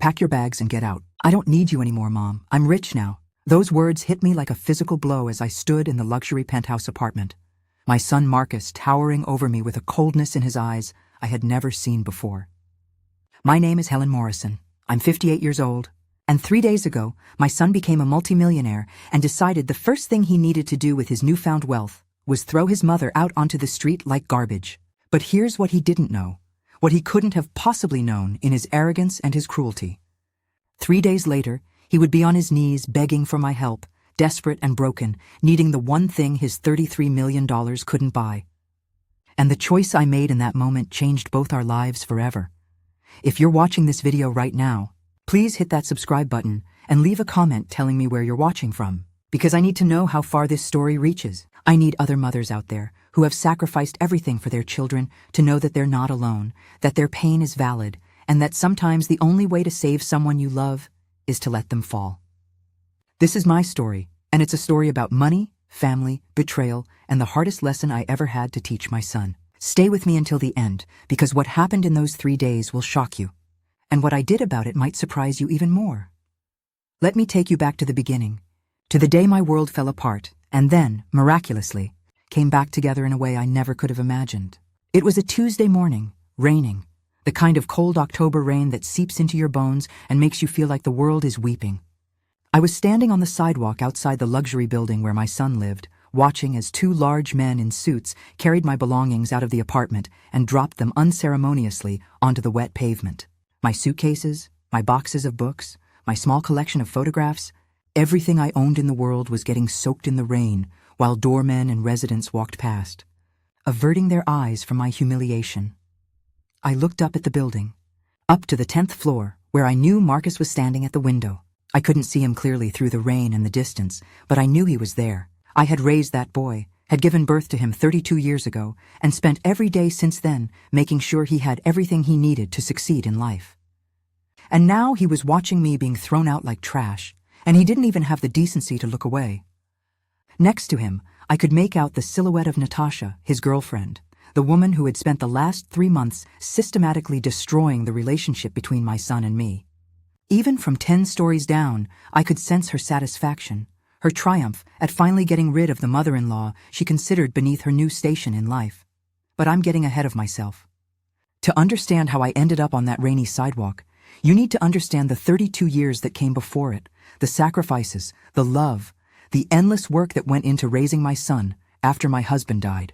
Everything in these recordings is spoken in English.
Pack your bags and get out. I don't need you anymore, Mom. I'm rich now. Those words hit me like a physical blow as I stood in the luxury penthouse apartment. My son Marcus towering over me with a coldness in his eyes I had never seen before. My name is Helen Morrison. I'm 58 years old. And 3 days ago, my son became a multimillionaire and decided the first thing he needed to do with his newfound wealth was throw his mother out onto the street like garbage. But here's what he didn't know, what he couldn't have possibly known in his arrogance and his cruelty. 3 days later, he would be on his knees begging for my help, desperate and broken, needing the one thing his $33 million couldn't buy. And the choice I made in that moment changed both our lives forever. If you're watching this video right now, please hit that subscribe button and leave a comment telling me where you're watching from, because I need to know how far this story reaches. I need other mothers out there who have sacrificed everything for their children to know that they're not alone, that their pain is valid, and that sometimes the only way to save someone you love is to let them fall. This is my story, and it's a story about money, family, betrayal, and the hardest lesson I ever had to teach my son. Stay with me until the end, because what happened in those 3 days will shock you, and what I did about it might surprise you even more. Let me take you back to the beginning, to the day my world fell apart, and then, miraculously, came back together in a way I never could have imagined. It was a Tuesday morning, raining, the kind of cold October rain that seeps into your bones and makes you feel like the world is weeping. I was standing on the sidewalk outside the luxury building where my son lived, watching as 2 large men in suits carried my belongings out of the apartment and dropped them unceremoniously onto the wet pavement. My suitcases, my boxes of books, my small collection of photographs, everything I owned in the world was getting soaked in the rain while doormen and residents walked past, averting their eyes from my humiliation. I looked up at the building, up to the 10th floor, where I knew Marcus was standing at the window. I couldn't see him clearly through the rain and the distance, but I knew he was there. I had raised that boy, had given birth to him 32 years ago, and spent every day since then making sure he had everything he needed to succeed in life. And now he was watching me being thrown out like trash, and he didn't even have the decency to look away. Next to him, I could make out the silhouette of Natasha, his girlfriend, the woman who had spent the last 3 months systematically destroying the relationship between my son and me. Even from 10 stories down, I could sense her satisfaction, her triumph at finally getting rid of the mother-in-law she considered beneath her new station in life. But I'm getting ahead of myself. To understand how I ended up on that rainy sidewalk, you need to understand the 32 years that came before it, the sacrifices, the love, the endless work that went into raising my son after my husband died.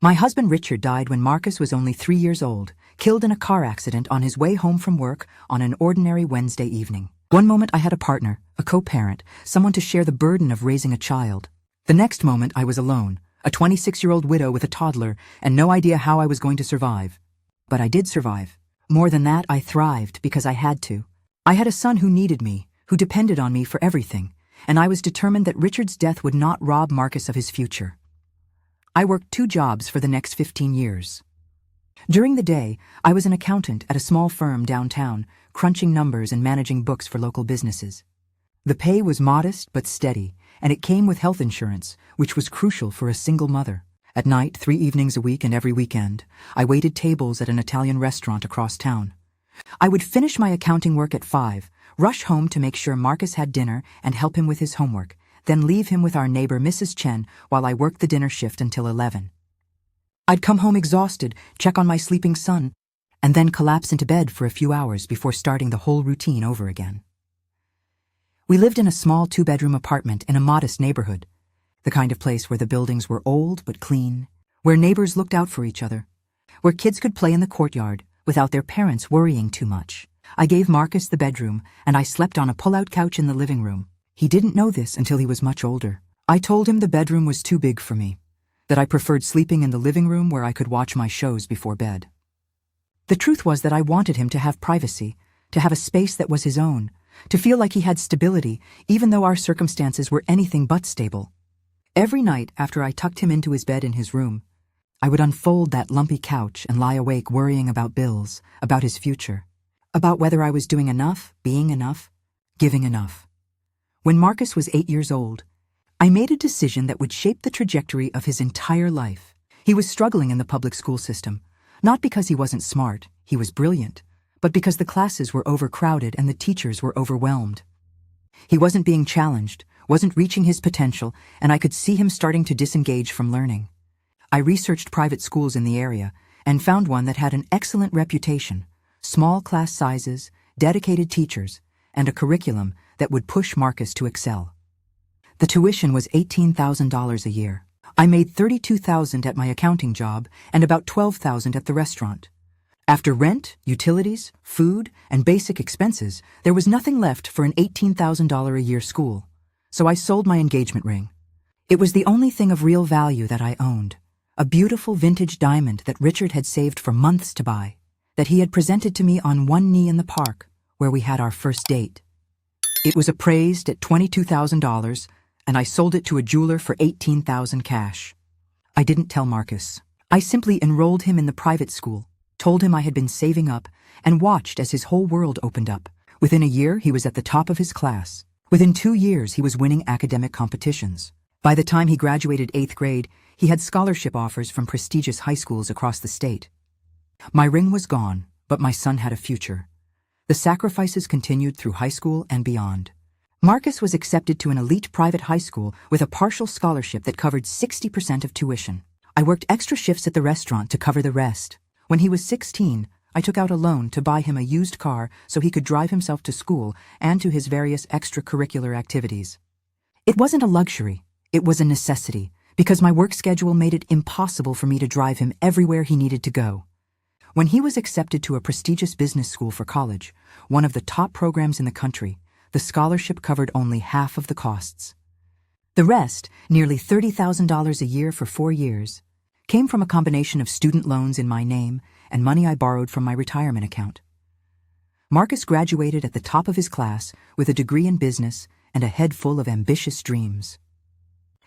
My husband Richard died when Marcus was only 3 years old, killed in a car accident on his way home from work on an ordinary Wednesday evening. One moment I had a partner, a co-parent, someone to share the burden of raising a child. The next moment I was alone, a 26-year-old widow with a toddler and no idea how I was going to survive. But I did survive. More than that, I thrived because I had to. I had a son who needed me, who depended on me for everything, and I was determined that Richard's death would not rob Marcus of his future. I worked 2 jobs for the next 15 years. During the day, I was an accountant at a small firm downtown, crunching numbers and managing books for local businesses. The pay was modest but steady, and it came with health insurance, which was crucial for a single mother. At night, 3 evenings a week and every weekend, I waited tables at an Italian restaurant across town. I would finish my accounting work at 5, rush home to make sure Marcus had dinner and help him with his homework, then leave him with our neighbor Mrs. Chen while I worked the dinner shift until 11. I'd come home exhausted, check on my sleeping son, and then collapse into bed for a few hours before starting the whole routine over again. We lived in a small 2-bedroom apartment in a modest neighborhood, the kind of place where the buildings were old but clean, where neighbors looked out for each other, where kids could play in the courtyard without their parents worrying too much. I gave Marcus the bedroom, and I slept on a pull-out couch in the living room. He didn't know this until he was much older. I told him the bedroom was too big for me, that I preferred sleeping in the living room where I could watch my shows before bed. The truth was that I wanted him to have privacy, to have a space that was his own, to feel like he had stability, even though our circumstances were anything but stable. Every night after I tucked him into his bed in his room, I would unfold that lumpy couch and lie awake worrying about bills, about his future, about whether I was doing enough, being enough, giving enough. When Marcus was 8 years old, I made a decision that would shape the trajectory of his entire life. He was struggling in the public school system, not because he wasn't smart, he was brilliant, but because the classes were overcrowded and the teachers were overwhelmed. He wasn't being challenged, wasn't reaching his potential, and I could see him starting to disengage from learning. I researched private schools in the area and found one that had an excellent reputation, small class sizes, dedicated teachers, and a curriculum that would push Marcus to excel. The tuition was $18,000 a year. I made $32,000 at my accounting job and about $12,000 at the restaurant. After rent, utilities, food, and basic expenses, there was nothing left for an $18,000 a year school. So I sold my engagement ring. It was the only thing of real value that I owned, a beautiful vintage diamond that Richard had saved for months to buy, that he had presented to me on one knee in the park where we had our first date. It was appraised at $22,000, and I sold it to a jeweler for $18,000 cash. I didn't tell Marcus. I simply enrolled him in the private school, told him I had been saving up, and watched as his whole world opened up. Within a year, he was at the top of his class. Within 2 years, he was winning academic competitions. By the time he graduated 8th grade, he had scholarship offers from prestigious high schools across the state. My ring was gone, but my son had a future. The sacrifices continued through high school and beyond. Marcus was accepted to an elite private high school with a partial scholarship that covered 60% of tuition. I worked extra shifts at the restaurant to cover the rest. When he was 16, I took out a loan to buy him a used car so he could drive himself to school and to his various extracurricular activities. It wasn't a luxury, it was a necessity, because my work schedule made it impossible for me to drive him everywhere he needed to go. When he was accepted to a prestigious business school for college, one of the top programs in the country, the scholarship covered only half of the costs. The rest, nearly $30,000 a year for 4 years, came from a combination of student loans in my name and money I borrowed from my retirement account. Marcus graduated at the top of his class with a degree in business and a head full of ambitious dreams.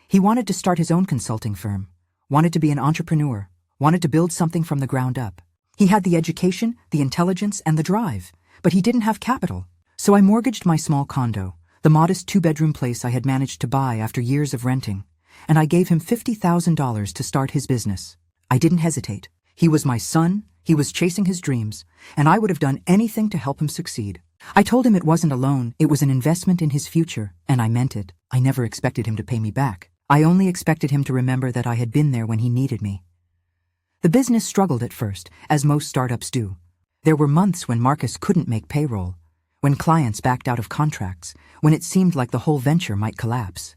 He wanted to start his own consulting firm, wanted to be an entrepreneur, wanted to build something from the ground up. He had the education, the intelligence, and the drive, but he didn't have capital. So I mortgaged my small condo, the modest 2-bedroom place I had managed to buy after years of renting, and I gave him $50,000 to start his business. I didn't hesitate. He was my son, he was chasing his dreams, and I would have done anything to help him succeed. I told him it wasn't a loan, it was an investment in his future, and I meant it. I never expected him to pay me back. I only expected him to remember that I had been there when he needed me. The business struggled at first, as most startups do. There were months when Marcus couldn't make payroll, when clients backed out of contracts, when it seemed like the whole venture might collapse.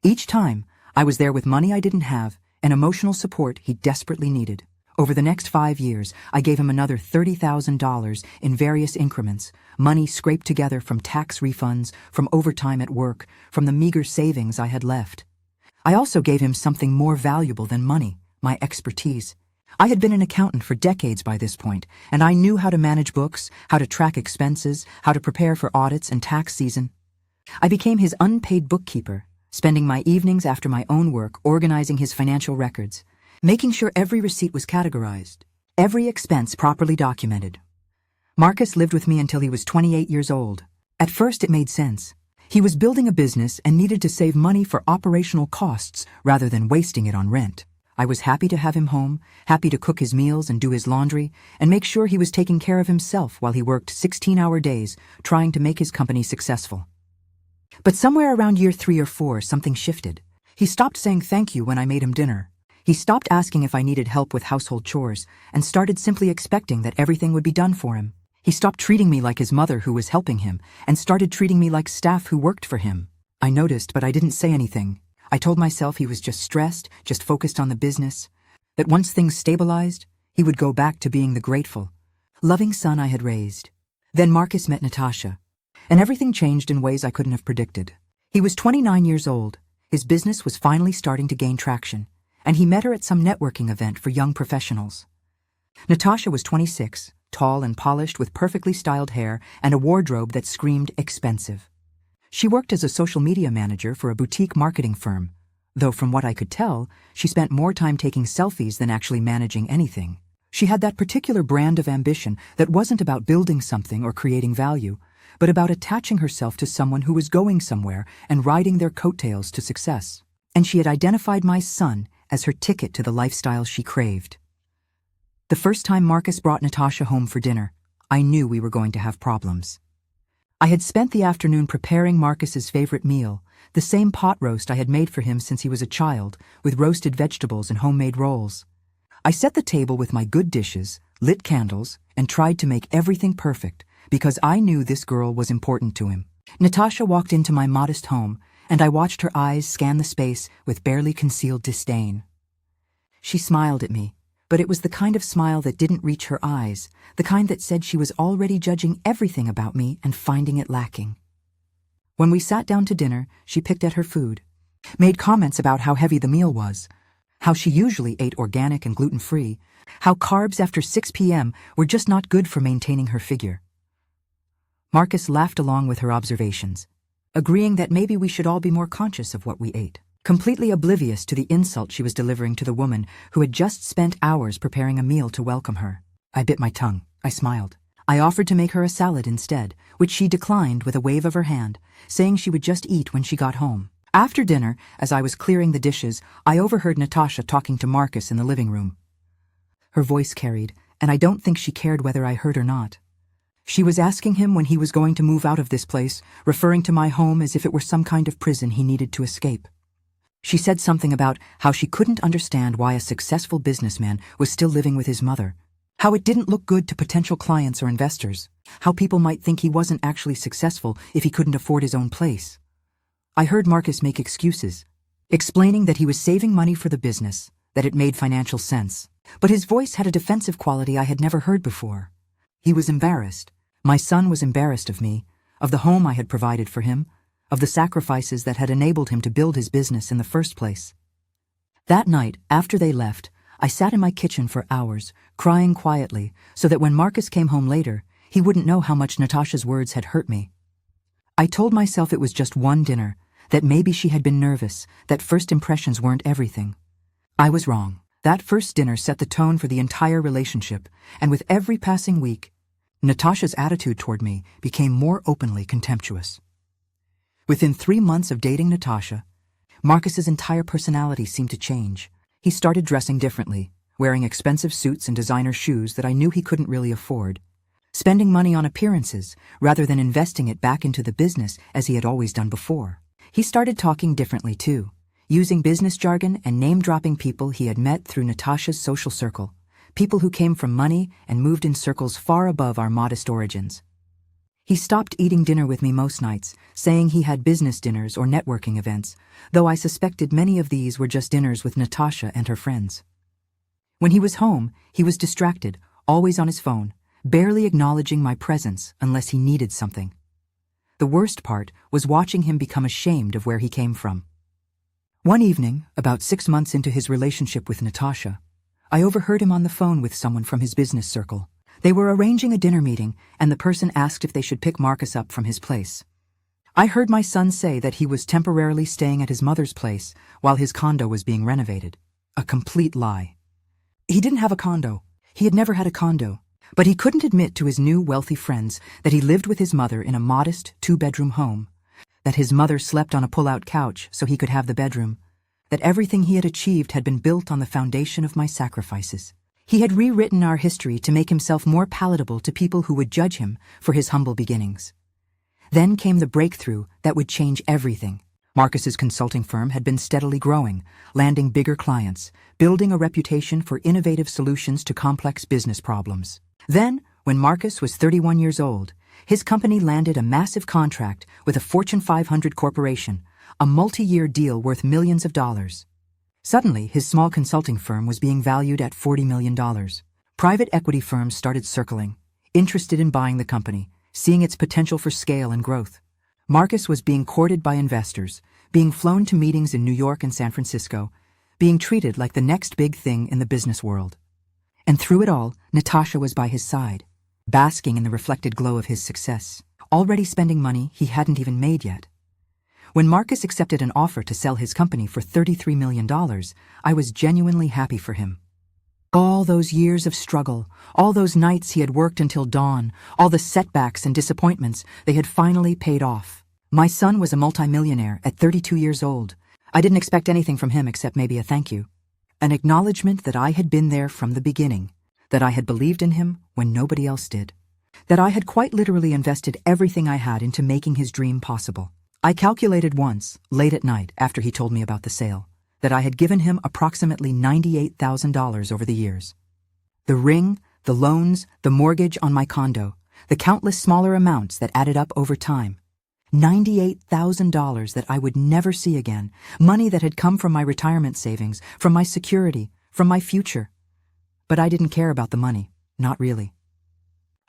Each time, I was there with money I didn't have and emotional support he desperately needed. Over the next 5 years, I gave him another $30,000 in various increments, money scraped together from tax refunds, from overtime at work, from the meager savings I had left. I also gave him something more valuable than money, my expertise. I had been an accountant for decades by this point, and I knew how to manage books, how to track expenses, how to prepare for audits and tax season. I became his unpaid bookkeeper, spending my evenings after my own work organizing his financial records, making sure every receipt was categorized, every expense properly documented. Marcus lived with me until he was 28 years old. At first it made sense. He was building a business and needed to save money for operational costs rather than wasting it on rent. I was happy to have him home, happy to cook his meals and do his laundry, and make sure he was taking care of himself while he worked 16-hour days trying to make his company successful. But somewhere around year 3 or 4, something shifted. He stopped saying thank you when I made him dinner. He stopped asking if I needed help with household chores and started simply expecting that everything would be done for him. He stopped treating me like his mother who was helping him and started treating me like staff who worked for him. I noticed, but I didn't say anything. I told myself he was just stressed, just focused on the business, that once things stabilized, he would go back to being the grateful, loving son I had raised. Then Marcus met Natasha, and everything changed in ways I couldn't have predicted. He was 29 years old, his business was finally starting to gain traction, and he met her at some networking event for young professionals. Natasha was 26, tall and polished with perfectly styled hair and a wardrobe that screamed expensive. She worked as a social media manager for a boutique marketing firm, though from what I could tell, she spent more time taking selfies than actually managing anything. She had that particular brand of ambition that wasn't about building something or creating value, but about attaching herself to someone who was going somewhere and riding their coattails to success. And she had identified my son as her ticket to the lifestyle she craved. The first time Marcus brought Natasha home for dinner, I knew we were going to have problems. I had spent the afternoon preparing Marcus's favorite meal, the same pot roast I had made for him since he was a child, with roasted vegetables and homemade rolls. I set the table with my good dishes, lit candles, and tried to make everything perfect, because I knew this girl was important to him. Natasha walked into my modest home, and I watched her eyes scan the space with barely concealed disdain. She smiled at me, but it was the kind of smile that didn't reach her eyes, the kind that said she was already judging everything about me and finding it lacking. When we sat down to dinner, she picked at her food, made comments about how heavy the meal was, how she usually ate organic and gluten-free, how carbs after 6 p.m. were just not good for maintaining her figure. Marcus laughed along with her observations, agreeing that maybe we should all be more conscious of what we ate, completely oblivious to the insult she was delivering to the woman who had just spent hours preparing a meal to welcome her. I bit my tongue. I smiled. I offered to make her a salad instead, which she declined with a wave of her hand, saying she would just eat when she got home. After dinner, as I was clearing the dishes, I overheard Natasha talking to Marcus in the living room. Her voice carried, and I don't think she cared whether I heard or not. She was asking him when he was going to move out of this place, referring to my home as if it were some kind of prison he needed to escape. She said something about how she couldn't understand why a successful businessman was still living with his mother, how it didn't look good to potential clients or investors, how people might think he wasn't actually successful if he couldn't afford his own place. I heard Marcus make excuses, explaining that he was saving money for the business, that it made financial sense, but his voice had a defensive quality I had never heard before. He was embarrassed. My son was embarrassed of me, of the home I had provided for him, of the sacrifices that had enabled him to build his business in the first place. That night, after they left, I sat in my kitchen for hours, crying quietly, so that when Marcus came home later, he wouldn't know how much Natasha's words had hurt me. I told myself it was just one dinner, that maybe she had been nervous, that first impressions weren't everything. I was wrong. That first dinner set the tone for the entire relationship, and with every passing week, Natasha's attitude toward me became more openly contemptuous. Within 3 months of dating Natasha, Marcus's entire personality seemed to change. He started dressing differently, wearing expensive suits and designer shoes that I knew he couldn't really afford, spending money on appearances rather than investing it back into the business as he had always done before. He started talking differently too, using business jargon and name-dropping people he had met through Natasha's social circle, people who came from money and moved in circles far above our modest origins. He stopped eating dinner with me most nights, saying he had business dinners or networking events, though I suspected many of these were just dinners with Natasha and her friends. When he was home, he was distracted, always on his phone, barely acknowledging my presence unless he needed something. The worst part was watching him become ashamed of where he came from. One evening, about 6 months into his relationship with Natasha, I overheard him on the phone with someone from his business circle. They were arranging a dinner meeting, and the person asked if they should pick Marcus up from his place. I heard my son say that he was temporarily staying at his mother's place while his condo was being renovated. A complete lie. He didn't have a condo. He had never had a condo. But he couldn't admit to his new wealthy friends that he lived with his mother in a modest 2-bedroom home, that his mother slept on a pull-out couch so he could have the bedroom, that everything he had achieved had been built on the foundation of my sacrifices. He had rewritten our history to make himself more palatable to people who would judge him for his humble beginnings. Then came the breakthrough that would change everything. Marcus's consulting firm had been steadily growing, landing bigger clients, building a reputation for innovative solutions to complex business problems. Then, when Marcus was 31 years old, his company landed a massive contract with a Fortune 500 corporation, a multi-year deal worth millions of dollars. Suddenly, his small consulting firm was being valued at $40 million. Private equity firms started circling, interested in buying the company, seeing its potential for scale and growth. Marcus was being courted by investors, being flown to meetings in New York and San Francisco, being treated like the next big thing in the business world. And through it all, Natasha was by his side, basking in the reflected glow of his success, already spending money he hadn't even made yet. When Marcus accepted an offer to sell his company for $33 million, I was genuinely happy for him. All those years of struggle, all those nights he had worked until dawn, all the setbacks and disappointments, they had finally paid off. My son was a multimillionaire at 32 years old. I didn't expect anything from him except maybe a thank you. An acknowledgement that I had been there from the beginning, that I had believed in him when nobody else did. That I had quite literally invested everything I had into making his dream possible. I calculated once, late at night after he told me about the sale, that I had given him approximately $98,000 over the years. The ring, the loans, the mortgage on my condo, the countless smaller amounts that added up over time. $98,000 that I would never see again, money that had come from my retirement savings, from my security, from my future. But I didn't care about the money, not really.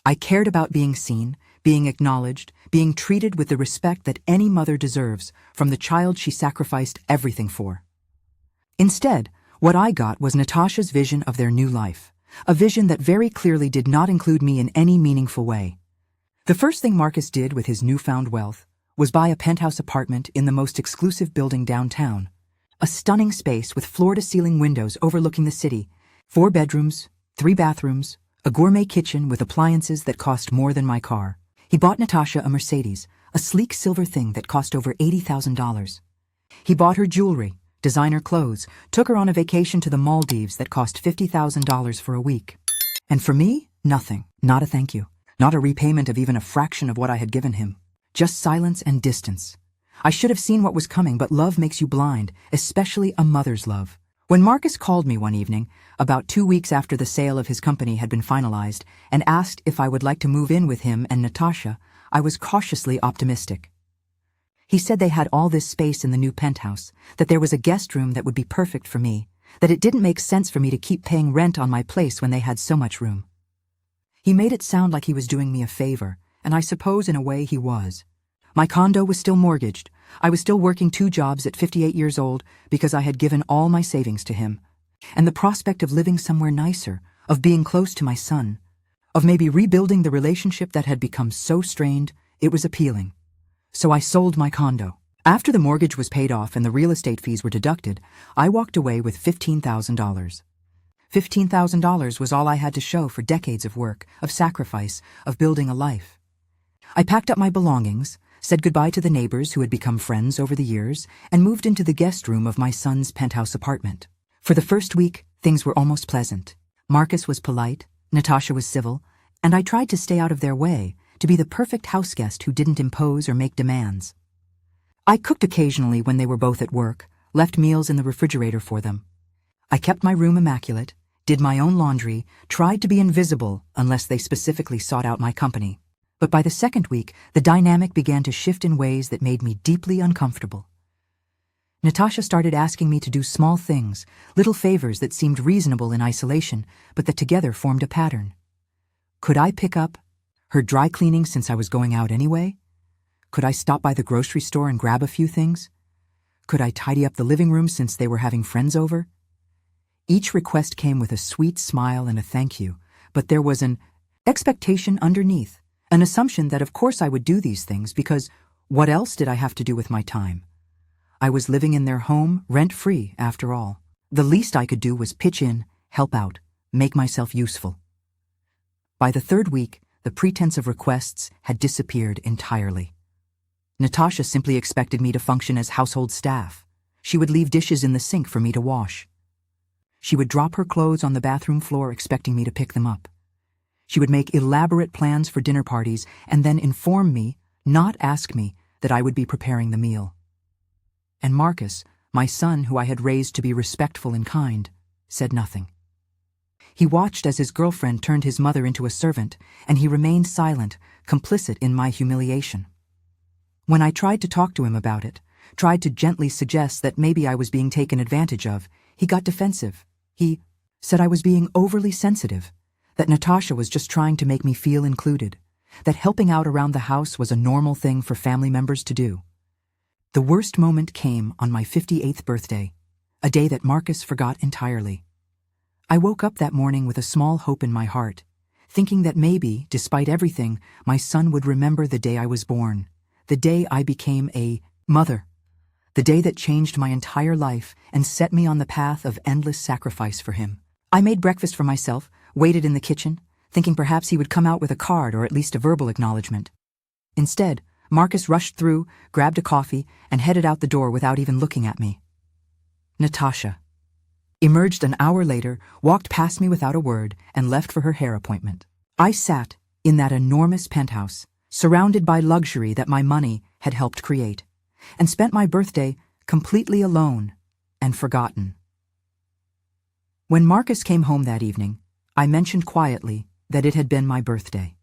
I cared about being seen, being acknowledged, being treated with the respect that any mother deserves from the child she sacrificed everything for. Instead, what I got was Natasha's vision of their new life, a vision that very clearly did not include me in any meaningful way. The first thing Marcus did with his newfound wealth was buy a penthouse apartment in the most exclusive building downtown, a stunning space with floor-to-ceiling windows overlooking the city, 4 bedrooms, 3 bathrooms, a gourmet kitchen with appliances that cost more than my car. He bought Natasha a Mercedes, a sleek silver thing that cost over $80,000. He bought her jewelry, designer clothes, took her on a vacation to the Maldives that cost $50,000 for a week. And for me, nothing. Not a thank you. Not a repayment of even a fraction of what I had given him. Just silence and distance. I should have seen what was coming, but love makes you blind, especially a mother's love. When Marcus called me one evening, about 2 weeks after the sale of his company had been finalized, and asked if I would like to move in with him and Natasha, I was cautiously optimistic. He said they had all this space in the new penthouse, that there was a guest room that would be perfect for me, that it didn't make sense for me to keep paying rent on my place when they had so much room. He made it sound like he was doing me a favor, and I suppose in a way he was. My condo was still mortgaged. I was still working 2 jobs at 58 years old because I had given all my savings to him. And the prospect of living somewhere nicer, of being close to my son, of maybe rebuilding the relationship that had become so strained, it was appealing. So I sold my condo. After the mortgage was paid off and the real estate fees were deducted, I walked away with $15,000. $15,000 was all I had to show for decades of work, of sacrifice, of building a life. I packed up my belongings, said goodbye to the neighbors who had become friends over the years, and moved into the guest room of my son's penthouse apartment. For the first week, things were almost pleasant. Marcus was polite, Natasha was civil, and I tried to stay out of their way, to be the perfect houseguest who didn't impose or make demands. I cooked occasionally when they were both at work, left meals in the refrigerator for them. I kept my room immaculate, did my own laundry, tried to be invisible unless they specifically sought out my company. But by the second week, the dynamic began to shift in ways that made me deeply uncomfortable. Natasha started asking me to do small things, little favors that seemed reasonable in isolation, but that together formed a pattern. Could I pick up her dry cleaning since I was going out anyway? Could I stop by the grocery store and grab a few things? Could I tidy up the living room since they were having friends over? Each request came with a sweet smile and a thank you, but there was an expectation underneath, an assumption that of course I would do these things because what else did I have to do with my time? I was living in their home, rent-free, after all. The least I could do was pitch in, help out, make myself useful. By the 3rd week, the pretense of requests had disappeared entirely. Natasha simply expected me to function as household staff. She would leave dishes in the sink for me to wash. She would drop her clothes on the bathroom floor expecting me to pick them up. She would make elaborate plans for dinner parties and then inform me, not ask me, that I would be preparing the meal. And Marcus, my son who I had raised to be respectful and kind, said nothing. He watched as his girlfriend turned his mother into a servant, and he remained silent, complicit in my humiliation. When I tried to talk to him about it, tried to gently suggest that maybe I was being taken advantage of, he got defensive. He said I was being overly sensitive, that Natasha was just trying to make me feel included, that helping out around the house was a normal thing for family members to do. The worst moment came on my 58th birthday, a day that Marcus forgot entirely. I woke up that morning with a small hope in my heart, thinking that maybe, despite everything, my son would remember the day I was born, the day I became a mother, the day that changed my entire life and set me on the path of endless sacrifice for him. I made breakfast for myself, waited in the kitchen, thinking perhaps he would come out with a card or at least a verbal acknowledgement. Instead, Marcus rushed through, grabbed a coffee, and headed out the door without even looking at me. Natasha emerged an hour later, walked past me without a word, and left for her hair appointment. I sat, in that enormous penthouse, surrounded by luxury that my money had helped create, and spent my birthday completely alone and forgotten. When Marcus came home that evening, I mentioned quietly that it had been my birthday.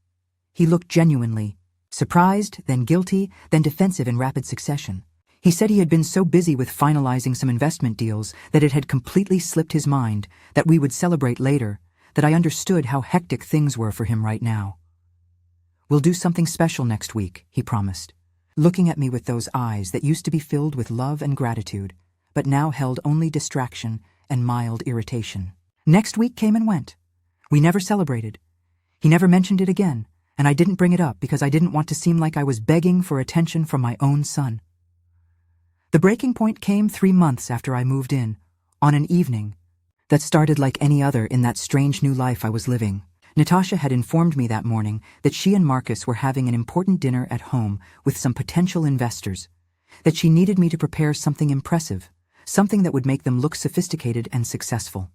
He looked genuinely surprised, then guilty, then defensive in rapid succession. He said he had been so busy with finalizing some investment deals that it had completely slipped his mind that we would celebrate later, that I understood how hectic things were for him right now. "We'll do something special next week," he promised, looking at me with those eyes that used to be filled with love and gratitude, but now held only distraction and mild irritation. Next week came and went. We never celebrated. He never mentioned it again, and I didn't bring it up because I didn't want to seem like I was begging for attention from my own son. The breaking point came 3 months after I moved in, on an evening that started like any other in that strange new life I was living. Natasha had informed me that morning that she and Marcus were having an important dinner at home with some potential investors, that she needed me to prepare something impressive, something that would make them look sophisticated and successful.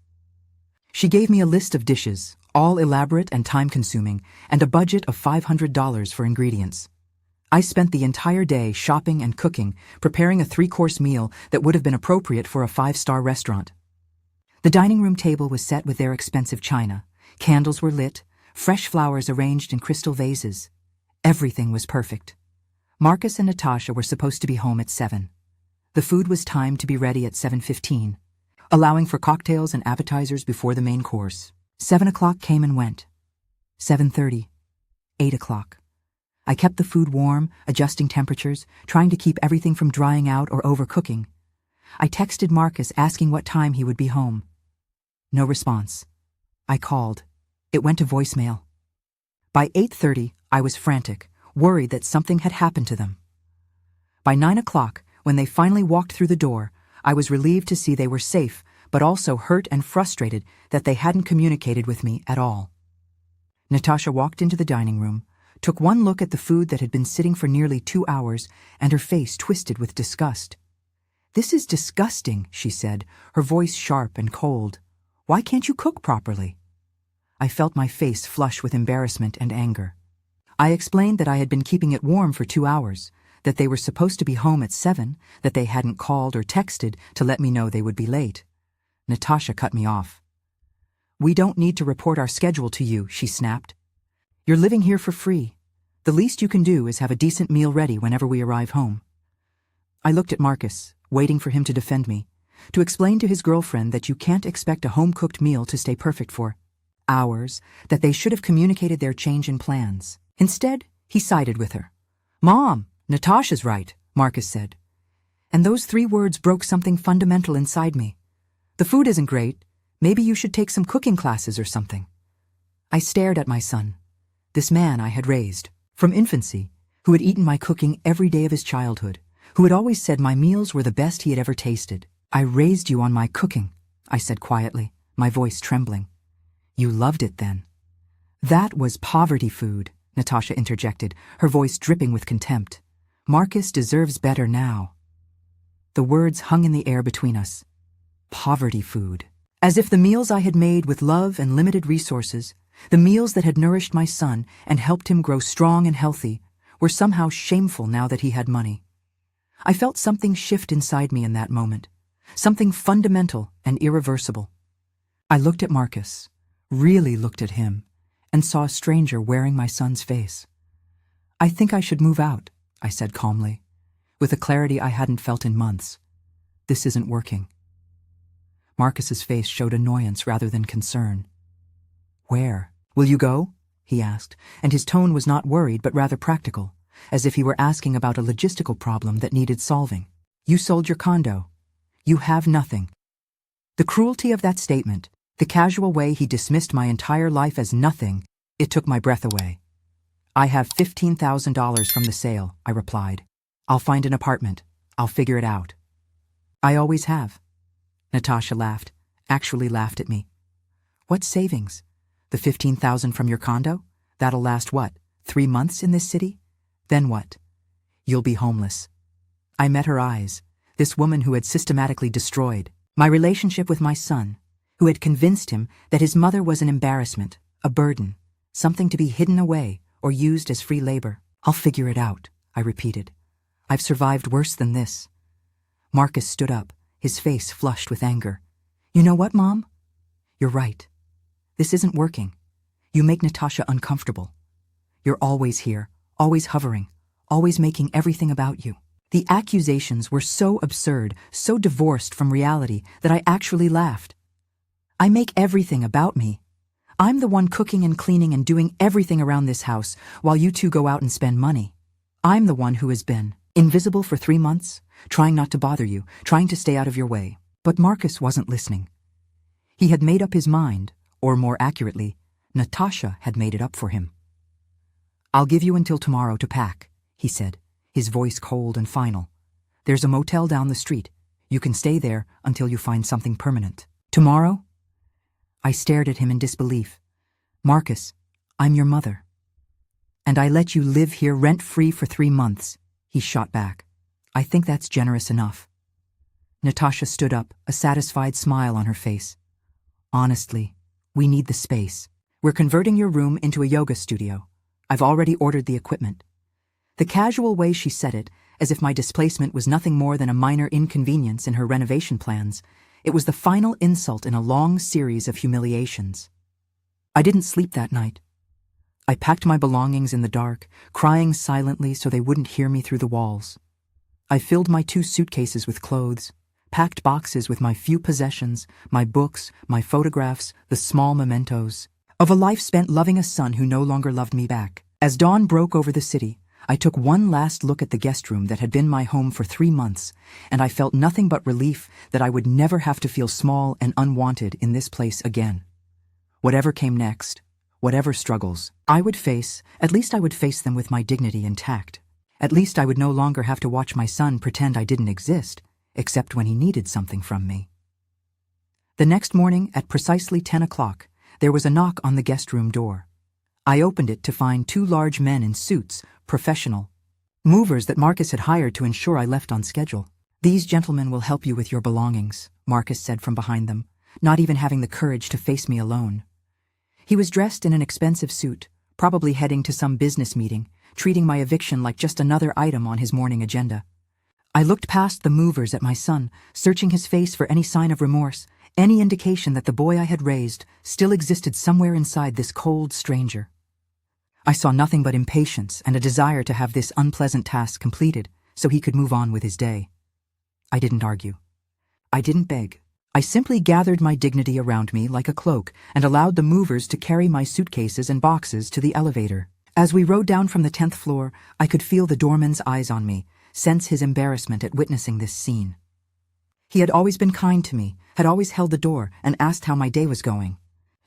She gave me a list of dishes, all elaborate and time-consuming, and a budget of $500 for ingredients. I spent the entire day shopping and cooking, preparing a 3-course meal that would have been appropriate for a 5-star restaurant. The dining room table was set with their expensive china. Candles were lit, fresh flowers arranged in crystal vases. Everything was perfect. Marcus and Natasha were supposed to be home at 7. The food was timed to be ready at 7:15, allowing for cocktails and appetizers before the main course. 7 o'clock came and went. 7:30, 8 o'clock. I kept the food warm, adjusting temperatures, trying to keep everything from drying out or overcooking. I texted Marcus asking what time he would be home. No response. I called. It went to voicemail. By 8:30, I was frantic, worried that something had happened to them. By 9 o'clock, when they finally walked through the door, I was relieved to see they were safe, but also hurt and frustrated that they hadn't communicated with me at all. Natasha walked into the dining room, took one look at the food that had been sitting for nearly 2 hours, and her face twisted with disgust. "This is disgusting," she said, her voice sharp and cold. "Why can't you cook properly?" I felt my face flush with embarrassment and anger. I explained that I had been keeping it warm for 2 hours, that they were supposed to be home at 7, that they hadn't called or texted to let me know they would be late. Natasha cut me off. "We don't need to report our schedule to you," she snapped. "You're living here for free. The least you can do is have a decent meal ready whenever we arrive home." I looked at Marcus, waiting for him to defend me, to explain to his girlfriend that you can't expect a home-cooked meal to stay perfect for hours, that they should have communicated their change in plans. Instead, he sided with her. "Mom, Natasha's right," Marcus said. And those 3 words broke something fundamental inside me. "The food isn't great. Maybe you should take some cooking classes or something." I stared at my son, this man I had raised, from infancy, who had eaten my cooking every day of his childhood, who had always said my meals were the best he had ever tasted. "I raised you on my cooking," I said quietly, my voice trembling. "You loved it then." "That was poverty food," Natasha interjected, her voice dripping with contempt. "Marcus deserves better now." The words hung in the air between us. Poverty food. As if the meals I had made with love and limited resources, the meals that had nourished my son and helped him grow strong and healthy, were somehow shameful now that he had money. I felt something shift inside me in that moment, something fundamental and irreversible. I looked at Marcus, really looked at him, and saw a stranger wearing my son's face. "I think I should move out," I said calmly, with a clarity I hadn't felt in months. "This isn't working." Marcus's face showed annoyance rather than concern. "Where? Will you go?" he asked, and his tone was not worried but rather practical, as if he were asking about a logistical problem that needed solving. "You sold your condo. You have nothing." The cruelty of that statement, the casual way he dismissed my entire life as nothing, it took my breath away. "I have $15,000 from the sale," I replied. "I'll find an apartment. I'll figure it out." "I always have." Natasha laughed, actually laughed at me. "What savings? The $15,000 from your condo? That'll last what, 3 months in this city? Then what? You'll be homeless." I met her eyes, this woman who had systematically destroyed my relationship with my son, who had convinced him that his mother was an embarrassment, a burden, something to be hidden away or used as free labor. I'll figure it out, I repeated. I've survived worse than this. Marcus stood up, his face flushed with anger. You know what, Mom? You're right. This isn't working. You make Natasha uncomfortable. You're always here, always hovering, always making everything about you. The accusations were so absurd, so divorced from reality, that I actually laughed. I make everything about me. I'm the one cooking and cleaning and doing everything around this house while you two go out and spend money. I'm the one who has been invisible for 3 months, trying not to bother you, trying to stay out of your way. But Marcus wasn't listening. He had made up his mind, or more accurately, Natasha had made it up for him. I'll give you until tomorrow to pack, he said, his voice cold and final. There's a motel down the street. You can stay there until you find something permanent. Tomorrow? I stared at him in disbelief. Marcus, I'm your mother. And I let you live here rent-free for 3 months, he shot back. I think that's generous enough. Natasha stood up, a satisfied smile on her face. Honestly, we need the space. We're converting your room into a yoga studio. I've already ordered the equipment. The casual way she said it, as if my displacement was nothing more than a minor inconvenience in her renovation plans, it was the final insult in a long series of humiliations. I didn't sleep that night. I packed my belongings in the dark, crying silently so they wouldn't hear me through the walls. I filled my 2 suitcases with clothes, packed boxes with my few possessions, my books, my photographs, the small mementos of a life spent loving a son who no longer loved me back. As dawn broke over the city, I took one last look at the guest room that had been my home for 3 months, and I felt nothing but relief that I would never have to feel small and unwanted in this place again. Whatever came next, whatever struggles I would face, at least I would face them with my dignity intact. At least I would no longer have to watch my son pretend I didn't exist, except when he needed something from me. The next morning, at precisely 10 o'clock, there was a knock on the guest room door. I opened it to find 2 large men in suits, professional movers that Marcus had hired to ensure I left on schedule. These gentlemen will help you with your belongings, Marcus said from behind them, not even having the courage to face me alone. He was dressed in an expensive suit, probably heading to some business meeting, treating my eviction like just another item on his morning agenda. I looked past the movers at my son, searching his face for any sign of remorse, any indication that the boy I had raised still existed somewhere inside this cold stranger. I saw nothing but impatience and a desire to have this unpleasant task completed so he could move on with his day. I didn't argue. I didn't beg. I simply gathered my dignity around me like a cloak and allowed the movers to carry my suitcases and boxes to the elevator. As we rode down from the 10th floor, I could feel the doorman's eyes on me, sense his embarrassment at witnessing this scene. He had always been kind to me, had always held the door and asked how my day was going.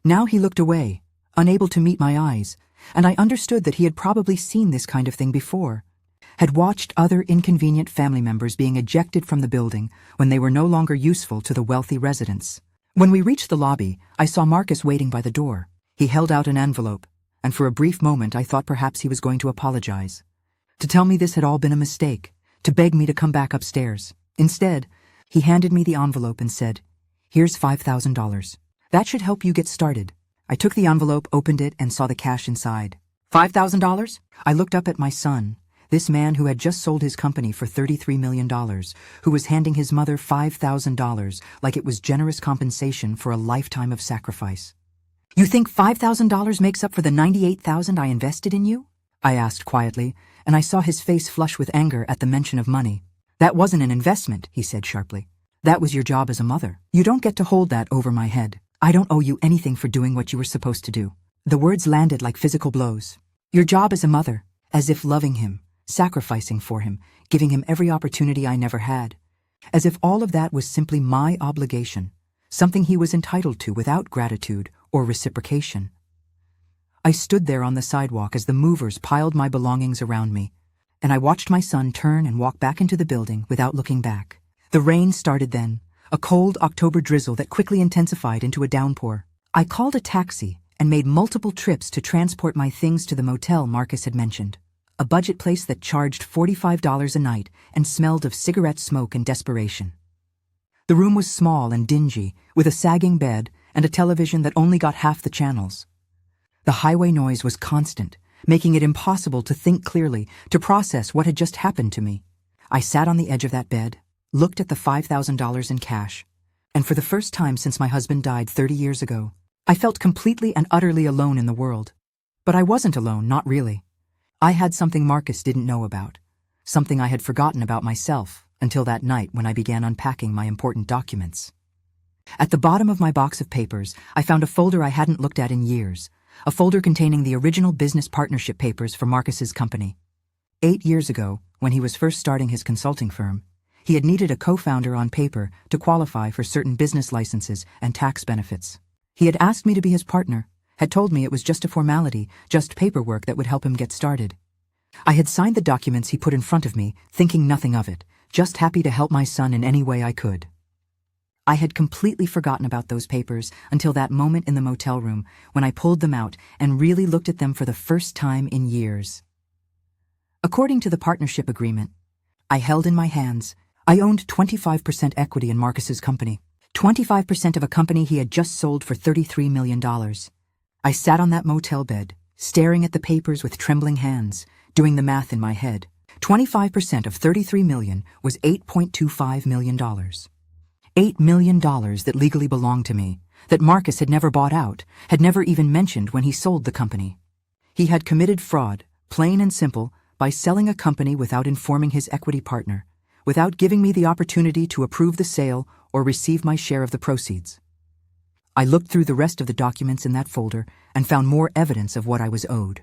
Now he looked away, unable to meet my eyes, and I understood that he had probably seen this kind of thing before, had watched other inconvenient family members being ejected from the building when they were no longer useful to the wealthy residents. When we reached the lobby, I saw Marcus waiting by the door. He held out an envelope, and for a brief moment I thought perhaps he was going to apologize, to tell me this had all been a mistake, to beg me to come back upstairs. Instead, he handed me the envelope and said, "Here's $5,000. That should help you get started." I took the envelope, opened it, and saw the cash inside. $5,000? I looked up at my son, this man who had just sold his company for $33 million, who was handing his mother $5,000 like it was generous compensation for a lifetime of sacrifice. "You think $5,000 makes up for the $98,000 I invested in you?" I asked quietly, and I saw his face flush with anger at the mention of money. "That wasn't an investment," he said sharply. "That was your job as a mother. You don't get to hold that over my head. I don't owe you anything for doing what you were supposed to do." The words landed like physical blows. Your job as a mother, as if loving him, sacrificing for him, giving him every opportunity I never had. As if all of that was simply my obligation, something he was entitled to without gratitude or reciprocation. I stood there on the sidewalk as the movers piled my belongings around me, and I watched my son turn and walk back into the building without looking back. The rain started then, a cold October drizzle that quickly intensified into a downpour. I called a taxi and made multiple trips to transport my things to the motel Marcus had mentioned, a budget place that charged $45 a night and smelled of cigarette smoke and desperation. The room was small and dingy, with a sagging bed and a television that only got half the channels. The highway noise was constant, making it impossible to think clearly, to process what had just happened to me. I sat on the edge of that bed, looked at the $5,000 in cash, and for the first time since my husband died 30 years ago, I felt completely and utterly alone in the world. But I wasn't alone, not really. I had something Marcus didn't know about, something I had forgotten about myself until that night when I began unpacking my important documents. At the bottom of my box of papers, I found a folder I hadn't looked at in years, a folder containing the original business partnership papers for Marcus's company. 8 years ago, when he was first starting his consulting firm, he had needed a co-founder on paper to qualify for certain business licenses and tax benefits. He had asked me to be his partner, had told me it was just a formality, just paperwork that would help him get started. I had signed the documents he put in front of me, thinking nothing of it, just happy to help my son in any way I could. I had completely forgotten about those papers until that moment in the motel room when I pulled them out and really looked at them for the first time in years. According to the partnership agreement I held in my hands, I owned 25% equity in Marcus's company, 25% of a company he had just sold for $33 million. I sat on that motel bed, staring at the papers with trembling hands, doing the math in my head. 25% of $33 million was $8.25 million. $8 million that legally belonged to me, that Marcus had never bought out, had never even mentioned when he sold the company. He had committed fraud, plain and simple, by selling a company without informing his equity partner, without giving me the opportunity to approve the sale or receive my share of the proceeds. I looked through the rest of the documents in that folder and found more evidence of what I was owed.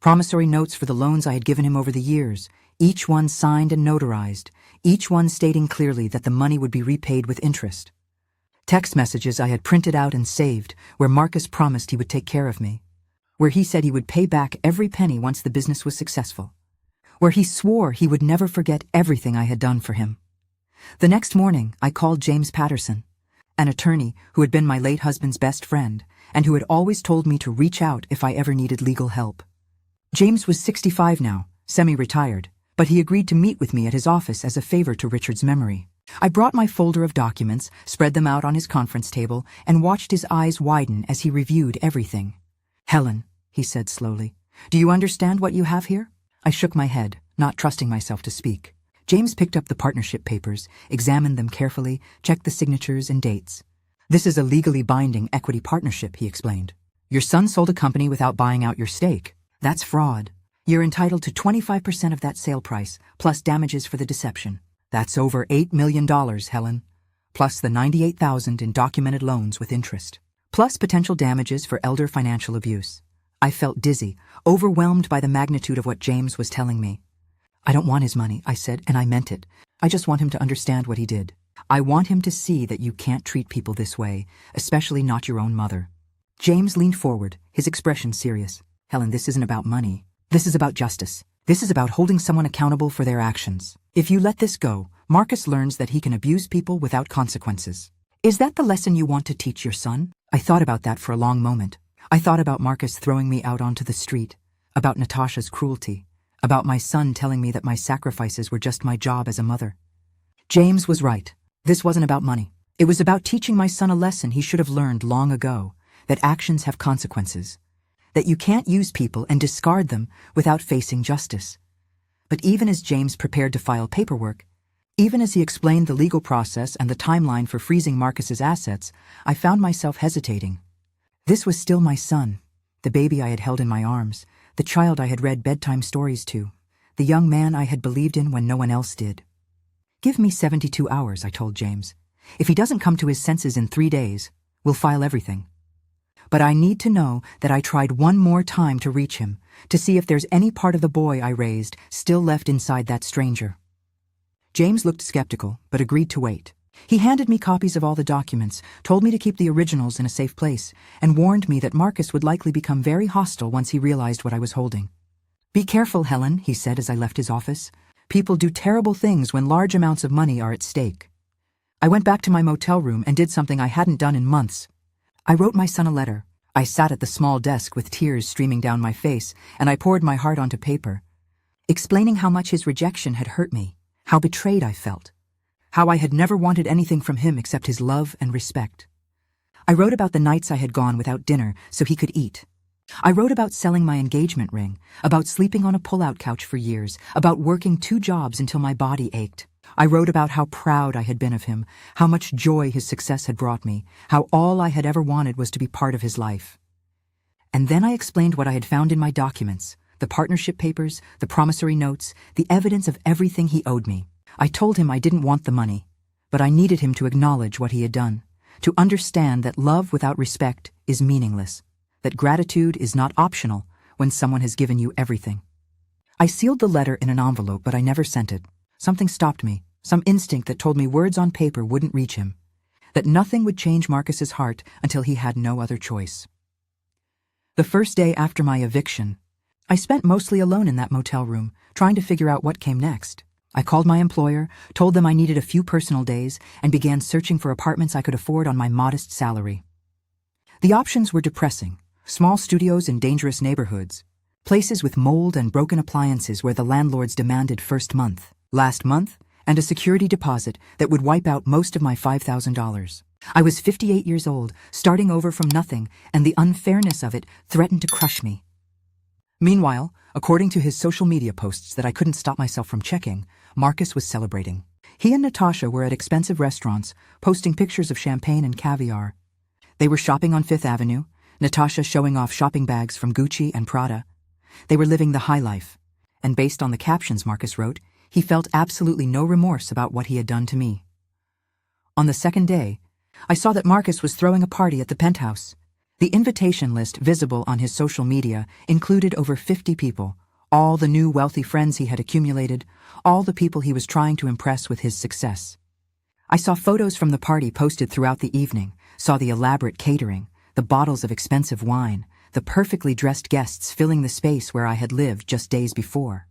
Promissory notes for the loans I had given him over the years, each one signed and notarized, each one stating clearly that the money would be repaid with interest. Text messages I had printed out and saved where Marcus promised he would take care of me, where he said he would pay back every penny once the business was successful, where he swore he would never forget everything I had done for him. The next morning, I called James Patterson, an attorney who had been my late husband's best friend and who had always told me to reach out if I ever needed legal help. James was 65 now, semi-retired, but he agreed to meet with me at his office as a favor to Richard's memory. I brought my folder of documents, spread them out on his conference table, and watched his eyes widen as he reviewed everything. "Helen," he said slowly, "do you understand what you have here?" I shook my head, not trusting myself to speak. James picked up the partnership papers, examined them carefully, checked the signatures and dates. "This is a legally binding equity partnership," he explained. "Your son sold a company without buying out your stake. That's fraud. You're entitled to 25% of that sale price, plus damages for the deception. That's over $8 million, Helen, plus the $98,000 in documented loans with interest, plus potential damages for elder financial abuse." I felt dizzy, overwhelmed by the magnitude of what James was telling me. "I don't want his money," I said, and I meant it. "I just want him to understand what he did. I want him to see that you can't treat people this way, especially not your own mother." James leaned forward, his expression serious. "Helen, this isn't about money. This is about justice. This is about holding someone accountable for their actions. If you let this go, Marcus learns that he can abuse people without consequences. Is that the lesson you want to teach your son?" I thought about that for a long moment. I thought about Marcus throwing me out onto the street, about Natasha's cruelty, about my son telling me that my sacrifices were just my job as a mother. James was right. This wasn't about money. It was about teaching my son a lesson he should have learned long ago, that actions have consequences, that you can't use people and discard them without facing justice. But even as James prepared to file paperwork, even as he explained the legal process and the timeline for freezing Marcus's assets, I found myself hesitating. This was still my son, the baby I had held in my arms, the child I had read bedtime stories to, the young man I had believed in when no one else did. "Give me 72 hours, I told James. "If he doesn't come to his senses in 3 days, we'll file everything. But I need to know that I tried one more time to reach him, to see if there's any part of the boy I raised still left inside that stranger." James looked skeptical, but agreed to wait. He handed me copies of all the documents, told me to keep the originals in a safe place, and warned me that Marcus would likely become very hostile once he realized what I was holding. "Be careful, Helen," he said as I left his office. "People do terrible things when large amounts of money are at stake." I went back to my motel room and did something I hadn't done in months. I wrote my son a letter. I sat at the small desk with tears streaming down my face, and I poured my heart onto paper, explaining how much his rejection had hurt me, how betrayed I felt, how I had never wanted anything from him except his love and respect. I wrote about the nights I had gone without dinner so he could eat, I wrote about selling my engagement ring, about sleeping on a pull-out couch for years, about working 2 jobs until my body ached. I wrote about how proud I had been of him, how much joy his success had brought me, how all I had ever wanted was to be part of his life. And then I explained what I had found in my documents, the partnership papers, the promissory notes, the evidence of everything he owed me. I told him I didn't want the money, but I needed him to acknowledge what he had done, to understand that love without respect is meaningless, that gratitude is not optional when someone has given you everything. I sealed the letter in an envelope, but I never sent it. Something stopped me, some instinct that told me words on paper wouldn't reach him, that nothing would change Marcus's heart until he had no other choice. The first day after my eviction, I spent mostly alone in that motel room, trying to figure out what came next. I called my employer, told them I needed a few personal days, and began searching for apartments I could afford on my modest salary. The options were depressing: small studios in dangerous neighborhoods, places with mold and broken appliances where the landlords demanded first month, last month, and a security deposit that would wipe out most of my $5,000. I was 58 years old, starting over from nothing, and the unfairness of it threatened to crush me. Meanwhile, according to his social media posts that I couldn't stop myself from checking, Marcus was celebrating. He and Natasha were at expensive restaurants, posting pictures of champagne and caviar. They were shopping on Fifth Avenue, Natasha showing off shopping bags from Gucci and Prada. They were living the high life, and based on the captions Marcus wrote, he felt absolutely no remorse about what he had done to me. On the second day, I saw that Marcus was throwing a party at the Penthouse. The invitation list visible on his social media included over 50 people, all the new wealthy friends he had accumulated, all the people he was trying to impress with his success. I saw photos from the party posted throughout the evening, saw the elaborate catering, the bottles of expensive wine, the perfectly dressed guests filling the space where I had lived just days before.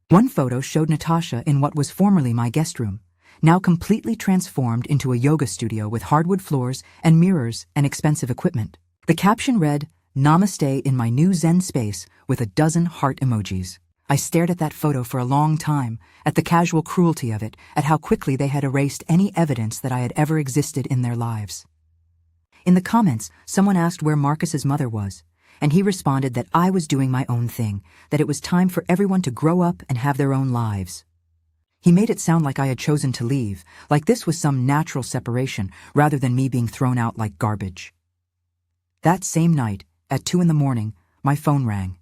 One photo showed Natasha in what was formerly my guest room, now completely transformed into a yoga studio with hardwood floors and mirrors and expensive equipment. The caption read, "Namaste in my new Zen space," with a dozen heart emojis. I stared at that photo for a long time, at the casual cruelty of it, at how quickly they had erased any evidence that I had ever existed in their lives. In the comments, someone asked where Marcus's mother was, and he responded that I was doing my own thing, that it was time for everyone to grow up and have their own lives. He made it sound like I had chosen to leave, like this was some natural separation, rather than me being thrown out like garbage. That same night, at 2 a.m, my phone rang.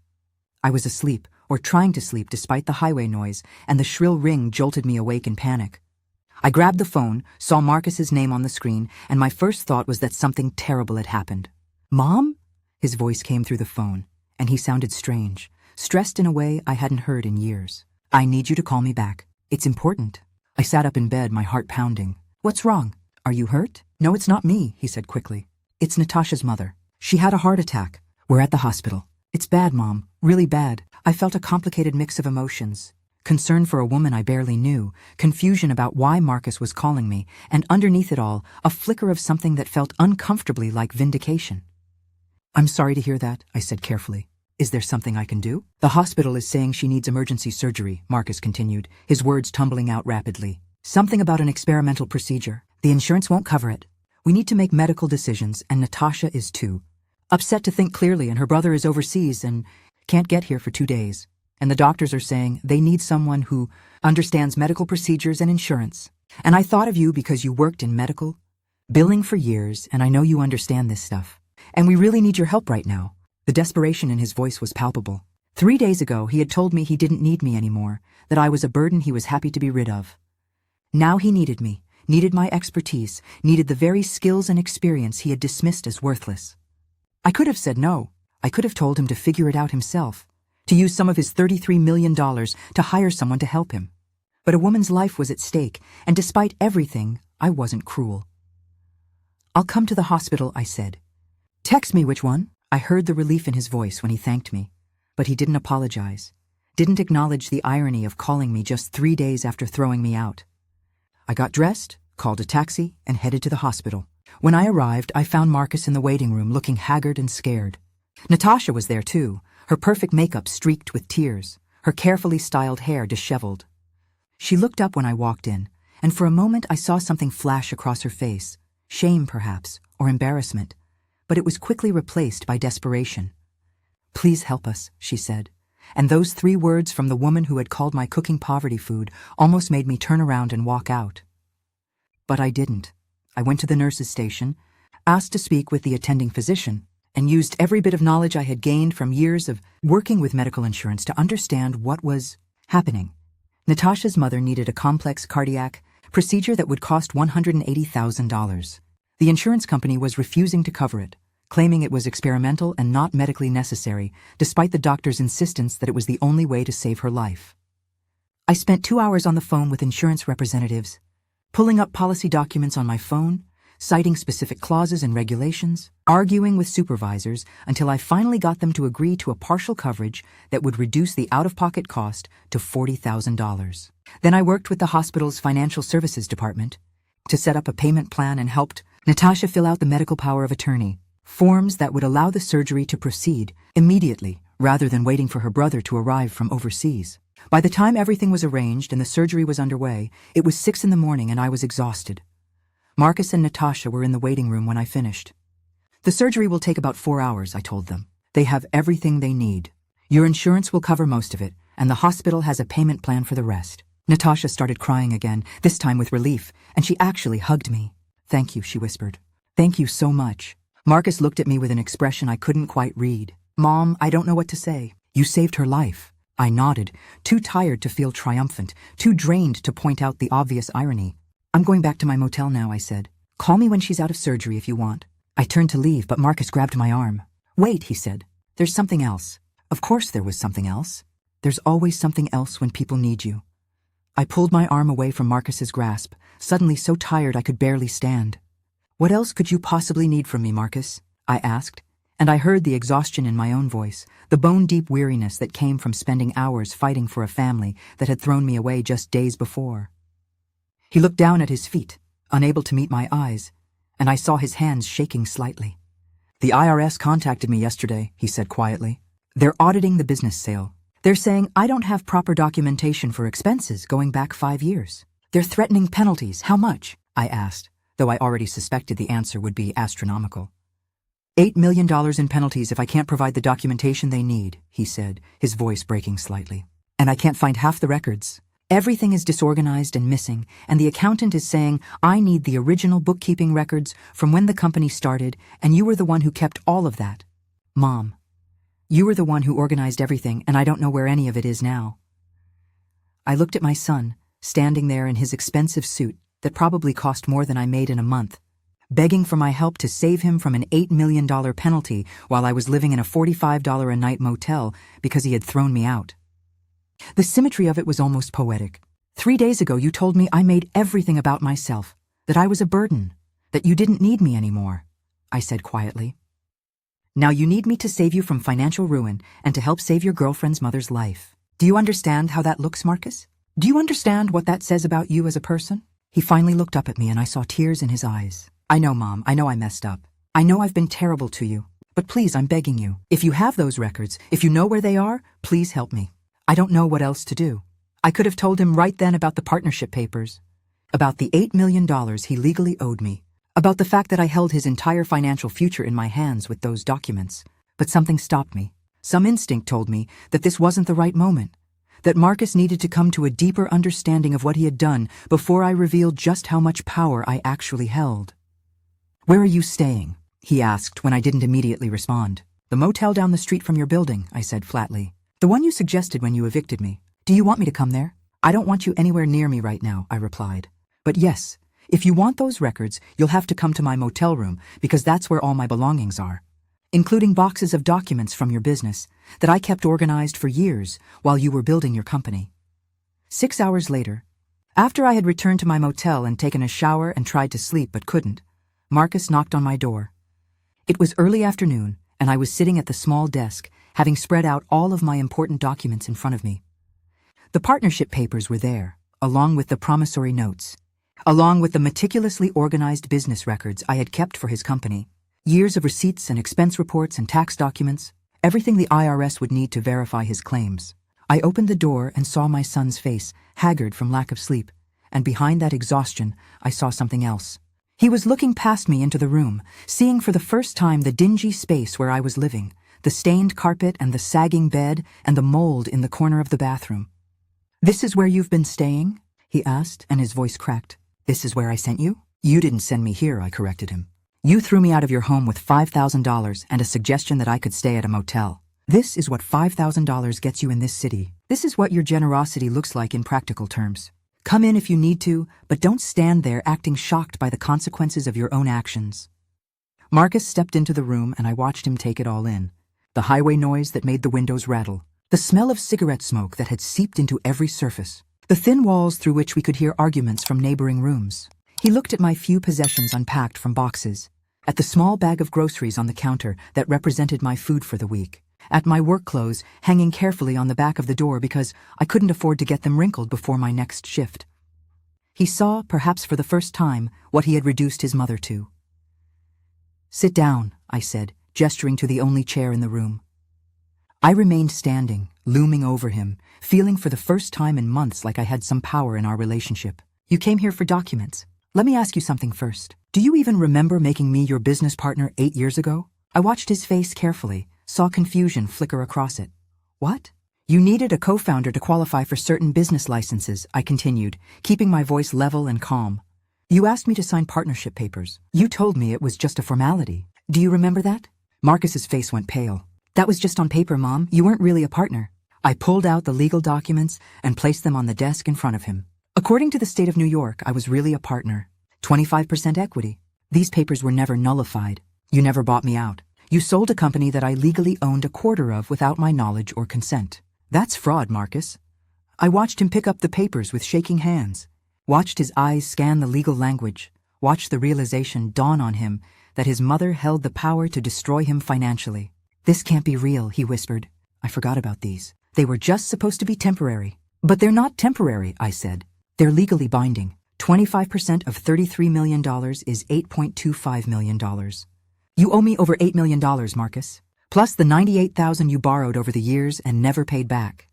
I was asleep, or trying to sleep despite the highway noise, and the shrill ring jolted me awake in panic. I grabbed the phone, saw Marcus's name on the screen, and my first thought was that something terrible had happened. "Mom?" His voice came through the phone, and he sounded strange, stressed in a way I hadn't heard in years. "I need you to call me back. It's important." I sat up in bed, my heart pounding. "What's wrong? Are you hurt?" "No, it's not me," he said quickly. "It's Natasha's mother. She had a heart attack. We're at the hospital." "It's bad, Mom. Really bad." I felt a complicated mix of emotions. Concern for a woman I barely knew, confusion about why Marcus was calling me, and underneath it all, a flicker of something that felt uncomfortably like vindication. "I'm sorry to hear that," I said carefully. "Is there something I can do?" "The hospital is saying she needs emergency surgery," Marcus continued, his words tumbling out rapidly. "Something about an experimental procedure. The insurance won't cover it. We need to make medical decisions, and Natasha is too. Upset to think clearly, and her brother is overseas and can't get here for 2 days. And the doctors are saying they need someone who understands medical procedures and insurance. And I thought of you because you worked in medical billing for years, and I know you understand this stuff. And we really need your help right now." The desperation in his voice was palpable. 3 days ago, he had told me he didn't need me anymore, that I was a burden he was happy to be rid of. Now he needed me, needed my expertise, needed the very skills and experience he had dismissed as worthless. I could have said no. I could have told him to figure it out himself, to use some of his $33 million to hire someone to help him. But a woman's life was at stake, and despite everything, I wasn't cruel. "I'll come to the hospital," I said. "Text me which one." I heard the relief in his voice when he thanked me, but he didn't apologize, didn't acknowledge the irony of calling me just 3 days after throwing me out. I got dressed, called a taxi, and headed to the hospital. When I arrived, I found Marcus in the waiting room looking haggard and scared. Natasha was there too, her perfect makeup streaked with tears, her carefully styled hair disheveled. She looked up when I walked in, and for a moment I saw something flash across her face, shame perhaps, or embarrassment, but it was quickly replaced by desperation. Please help us, she said. And those 3 words from the woman who had called my cooking poverty food almost made me turn around and walk out. But I didn't. I went to the nurse's station, asked to speak with the attending physician, and used every bit of knowledge I had gained from years of working with medical insurance to understand what was happening. Natasha's mother needed a complex cardiac procedure that would cost $180,000. The insurance company was refusing to cover it, claiming it was experimental and not medically necessary, despite the doctor's insistence that it was the only way to save her life. I spent 2 hours on the phone with insurance representatives, pulling up policy documents on my phone, citing specific clauses and regulations, arguing with supervisors until I finally got them to agree to a partial coverage that would reduce the out-of-pocket cost to $40,000. Then I worked with the hospital's financial services department to set up a payment plan and helped Natasha fill out the medical power of attorney, forms that would allow the surgery to proceed immediately rather than waiting for her brother to arrive from overseas. By the time everything was arranged and the surgery was underway, it was 6 in the morning and I was exhausted. Marcus and Natasha were in the waiting room when I finished. The surgery will take about 4 hours, I told them. They have everything they need. Your insurance will cover most of it, and the hospital has a payment plan for the rest. Natasha started crying again, this time with relief, and she actually hugged me. Thank you, she whispered. Thank you so much. Marcus looked at me with an expression I couldn't quite read. Mom, I don't know what to say. You saved her life. I nodded, too tired to feel triumphant, too drained to point out the obvious irony. I'm going back to my motel now, I said. Call me when she's out of surgery if you want. I turned to leave, but Marcus grabbed my arm. Wait, he said. There's something else. Of course there was something else. There's always something else when people need you. I pulled my arm away from Marcus's grasp, suddenly so tired I could barely stand. What else could you possibly need from me, Marcus? I asked, and I heard the exhaustion in my own voice, the bone-deep weariness that came from spending hours fighting for a family that had thrown me away just days before. He looked down at his feet, unable to meet my eyes, and I saw his hands shaking slightly. The IRS contacted me yesterday, he said quietly. They're auditing the business sale. They're saying I don't have proper documentation for expenses going back 5 years. They're threatening penalties. How much? I asked, though I already suspected the answer would be astronomical. $8 million in penalties if I can't provide the documentation they need, he said, his voice breaking slightly. And I can't find half the records. Everything is disorganized and missing, and the accountant is saying I need the original bookkeeping records from when the company started, and you were the one who kept all of that. Mom, you were the one who organized everything, and I don't know where any of it is now. I looked at my son, standing there in his expensive suit that probably cost more than I made in a month, begging for my help to save him from an $8 million penalty while I was living in a $45 a night motel because he had thrown me out. The symmetry of it was almost poetic. 3 days ago you told me I made everything about myself, that I was a burden, that you didn't need me anymore, I said quietly. Now you need me to save you from financial ruin and to help save your girlfriend's mother's life. Do you understand how that looks, Marcus? Do you understand what that says about you as a person? He finally looked up at me and I saw tears in his eyes. I know, Mom, I know I messed up. I know I've been terrible to you. But please, I'm begging you. If you have those records, if you know where they are, please help me. I don't know what else to do. I could have told him right then about the partnership papers, about the $8 million he legally owed me, about the fact that I held his entire financial future in my hands with those documents. But something stopped me. Some instinct told me that this wasn't the right moment, that Marcus needed to come to a deeper understanding of what he had done before I revealed just how much power I actually held. Where are you staying? He asked when I didn't immediately respond. The motel down the street from your building, I said flatly. The one you suggested when you evicted me. Do you want me to come there? I don't want you anywhere near me right now, I replied. But yes, if you want those records, you'll have to come to my motel room because that's where all my belongings are, including boxes of documents from your business that I kept organized for years while you were building your company. 6 hours later, after I had returned to my motel and taken a shower and tried to sleep but couldn't, Marcus knocked on my door. It was early afternoon, and I was sitting at the small desk, having spread out all of my important documents in front of me. The partnership papers were there, along with the promissory notes, along with the meticulously organized business records I had kept for his company, years of receipts and expense reports and tax documents, everything the IRS would need to verify his claims. I opened the door and saw my son's face, haggard from lack of sleep, and behind that exhaustion, I saw something else. He was looking past me into the room, seeing for the first time the dingy space where I was living, the stained carpet and the sagging bed and the mold in the corner of the bathroom. "This is where you've been staying?" he asked, and his voice cracked. "This is where I sent you?" "You didn't send me here," I corrected him. "You threw me out of your home with $5,000 and a suggestion that I could stay at a motel. This is what $5,000 gets you in this city. This is what your generosity looks like in practical terms. Come in if you need to, but don't stand there acting shocked by the consequences of your own actions." Marcus stepped into the room and I watched him take it all in. The highway noise that made the windows rattle. The smell of cigarette smoke that had seeped into every surface. The thin walls through which we could hear arguments from neighboring rooms. He looked at my few possessions unpacked from boxes. At the small bag of groceries on the counter that represented my food for the week. At my work clothes hanging carefully on the back of the door because I couldn't afford to get them wrinkled before my next shift. He saw, perhaps for the first time, what he had reduced his mother to. "Sit down," I said, gesturing to the only chair in the room. I remained standing, looming over him, feeling for the first time in months like I had some power in our relationship. "You came here for documents. Let me ask you something first. Do you even remember making me your business partner 8 years ago?" I watched his face carefully, saw confusion flicker across it. "What?" "You needed a co-founder to qualify for certain business licenses," I continued, keeping my voice level and calm. "You asked me to sign partnership papers. You told me it was just a formality. Do you remember that?" Marcus's face went pale. "That was just on paper, Mom. You weren't really a partner." I pulled out the legal documents and placed them on the desk in front of him. "According to the state of New York, I was really a partner. 25% equity. These papers were never nullified. You never bought me out. You sold a company that I legally owned a quarter of without my knowledge or consent. That's fraud, Marcus." I watched him pick up the papers with shaking hands, watched his eyes scan the legal language, watched the realization dawn on him that his mother held the power to destroy him financially. "This can't be real," he whispered. "I forgot about these. They were just supposed to be temporary." "But they're not temporary," I said. "They're legally binding. 25% of $33 million is $8.25 million. You owe me over $8 million, Marcus. Plus the $98,000 you borrowed over the years and never paid back.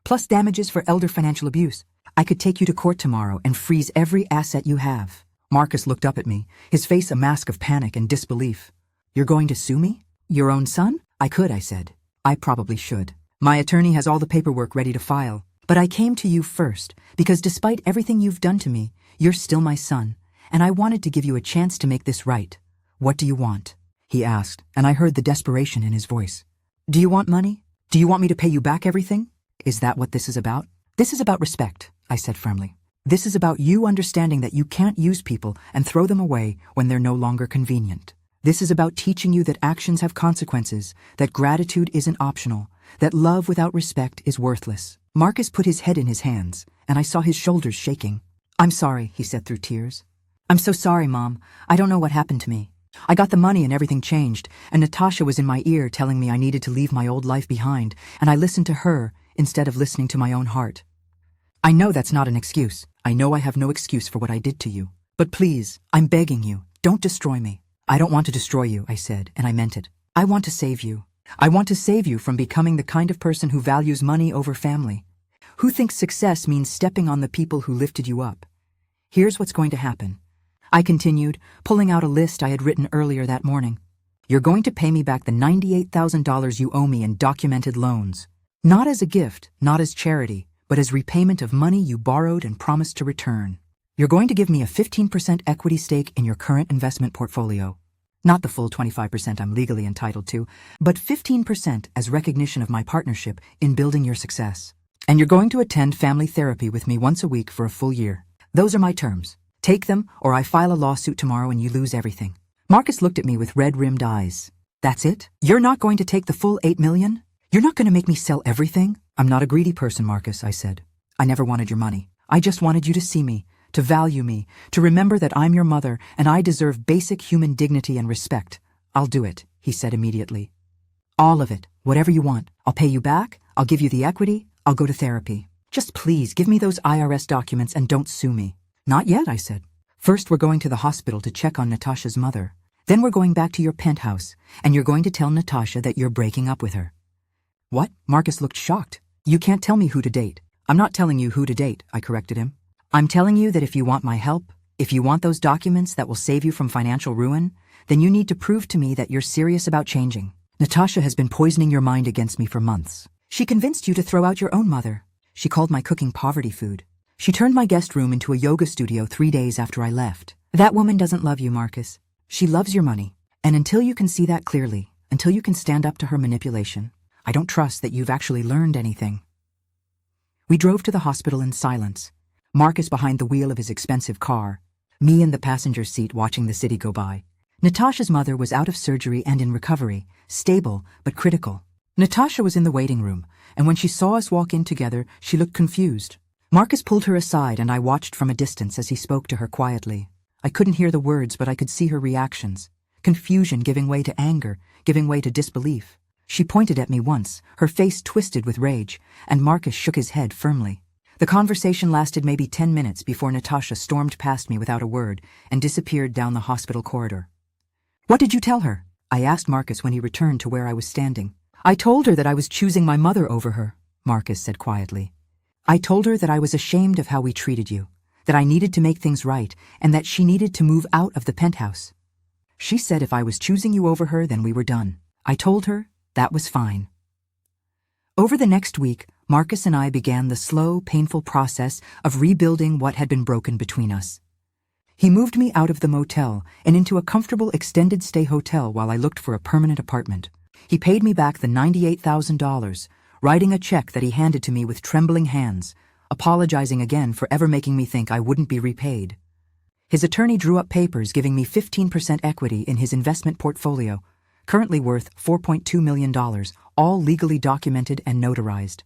Plus damages for elder financial abuse. I could take you to court tomorrow and freeze every asset you have." Marcus looked up at me, his face a mask of panic and disbelief. "You're going to sue me? Your own son?" "I could," I said. "I probably should. My attorney has all the paperwork ready to file. But I came to you first because despite everything you've done to me, you're still my son, and I wanted to give you a chance to make this right. What do you want?" he asked, and I heard the desperation in his voice. "Do you want money? Do you want me to pay you back everything? Is that what this is about?" "This is about respect," I said firmly. "This is about you understanding that you can't use people and throw them away when they're no longer convenient. This is about teaching you that actions have consequences, that gratitude isn't optional, that love without respect is worthless." Marcus put his head in his hands, and I saw his shoulders shaking. "I'm sorry," he said through tears. "I'm so sorry, Mom. I don't know what happened to me. I got the money and everything changed, and Natasha was in my ear telling me I needed to leave my old life behind, and I listened to her instead of listening to my own heart. I know that's not an excuse. I know I have no excuse for what I did to you. But please, I'm begging you, don't destroy me." "I don't want to destroy you," I said, and I meant it. "I want to save you. I want to save you from becoming the kind of person who values money over family, who thinks success means stepping on the people who lifted you up. Here's what's going to happen," I continued, pulling out a list I had written earlier that morning. "You're going to pay me back the $98,000 you owe me in documented loans. Not as a gift, not as charity, but as repayment of money you borrowed and promised to return. You're going to give me a 15% equity stake in your current investment portfolio. Not the full 25% I'm legally entitled to, but 15% as recognition of my partnership in building your success. And you're going to attend family therapy with me once a week for a full year. Those are my terms. Take them, or I file a lawsuit tomorrow and you lose everything." Marcus looked at me with red-rimmed eyes. "That's it? You're not going to take the full $8 million? You're not going to make me sell everything?" "I'm not a greedy person, Marcus," I said. "I never wanted your money. I just wanted you to see me, to value me, to remember that I'm your mother and I deserve basic human dignity and respect. I'll do it," he said immediately. "All of it, whatever you want. I'll pay you back, I'll give you the equity, I'll go to therapy. Just please give me those IRS documents and don't sue me." "Not yet," I said. "First we're going to the hospital to check on Natasha's mother. Then we're going back to your penthouse, and you're going to tell Natasha that you're breaking up with her." "What?" Marcus looked shocked. "You can't tell me who to date." "I'm not telling you who to date," I corrected him. "I'm telling you that if you want my help, if you want those documents that will save you from financial ruin, then you need to prove to me that you're serious about changing. Natasha has been poisoning your mind against me for months. She convinced you to throw out your own mother. She called my cooking poverty food. She turned my guest room into a yoga studio 3 days after I left. That woman doesn't love you, Marcus. She loves your money. And until you can see that clearly, until you can stand up to her manipulation, I don't trust that you've actually learned anything. We drove to the hospital in silence, Marcus behind the wheel of his expensive car, me in the passenger seat watching the city go by. Natasha's mother was out of surgery and in recovery, stable but critical. Natasha was in the waiting room, and when she saw us walk in together, she looked confused. Marcus pulled her aside and I watched from a distance as he spoke to her quietly. I couldn't hear the words, but I could see her reactions. Confusion giving way to anger, giving way to disbelief. She pointed at me once, her face twisted with rage, and Marcus shook his head firmly. The conversation lasted maybe 10 minutes before Natasha stormed past me without a word and disappeared down the hospital corridor. "What did you tell her?" I asked Marcus when he returned to where I was standing. "I told her that I was choosing my mother over her," Marcus said quietly. "I told her that I was ashamed of how we treated you, that I needed to make things right, and that she needed to move out of the penthouse. She said if I was choosing you over her, then we were done. I told her that was fine." Over the next week, Marcus and I began the slow, painful process of rebuilding what had been broken between us. He moved me out of the motel and into a comfortable extended stay hotel while I looked for a permanent apartment. He paid me back the $98,000, writing a check that he handed to me with trembling hands, apologizing again for ever making me think I wouldn't be repaid. His attorney drew up papers giving me 15% equity in his investment portfolio, currently worth $4.2 million, all legally documented and notarized.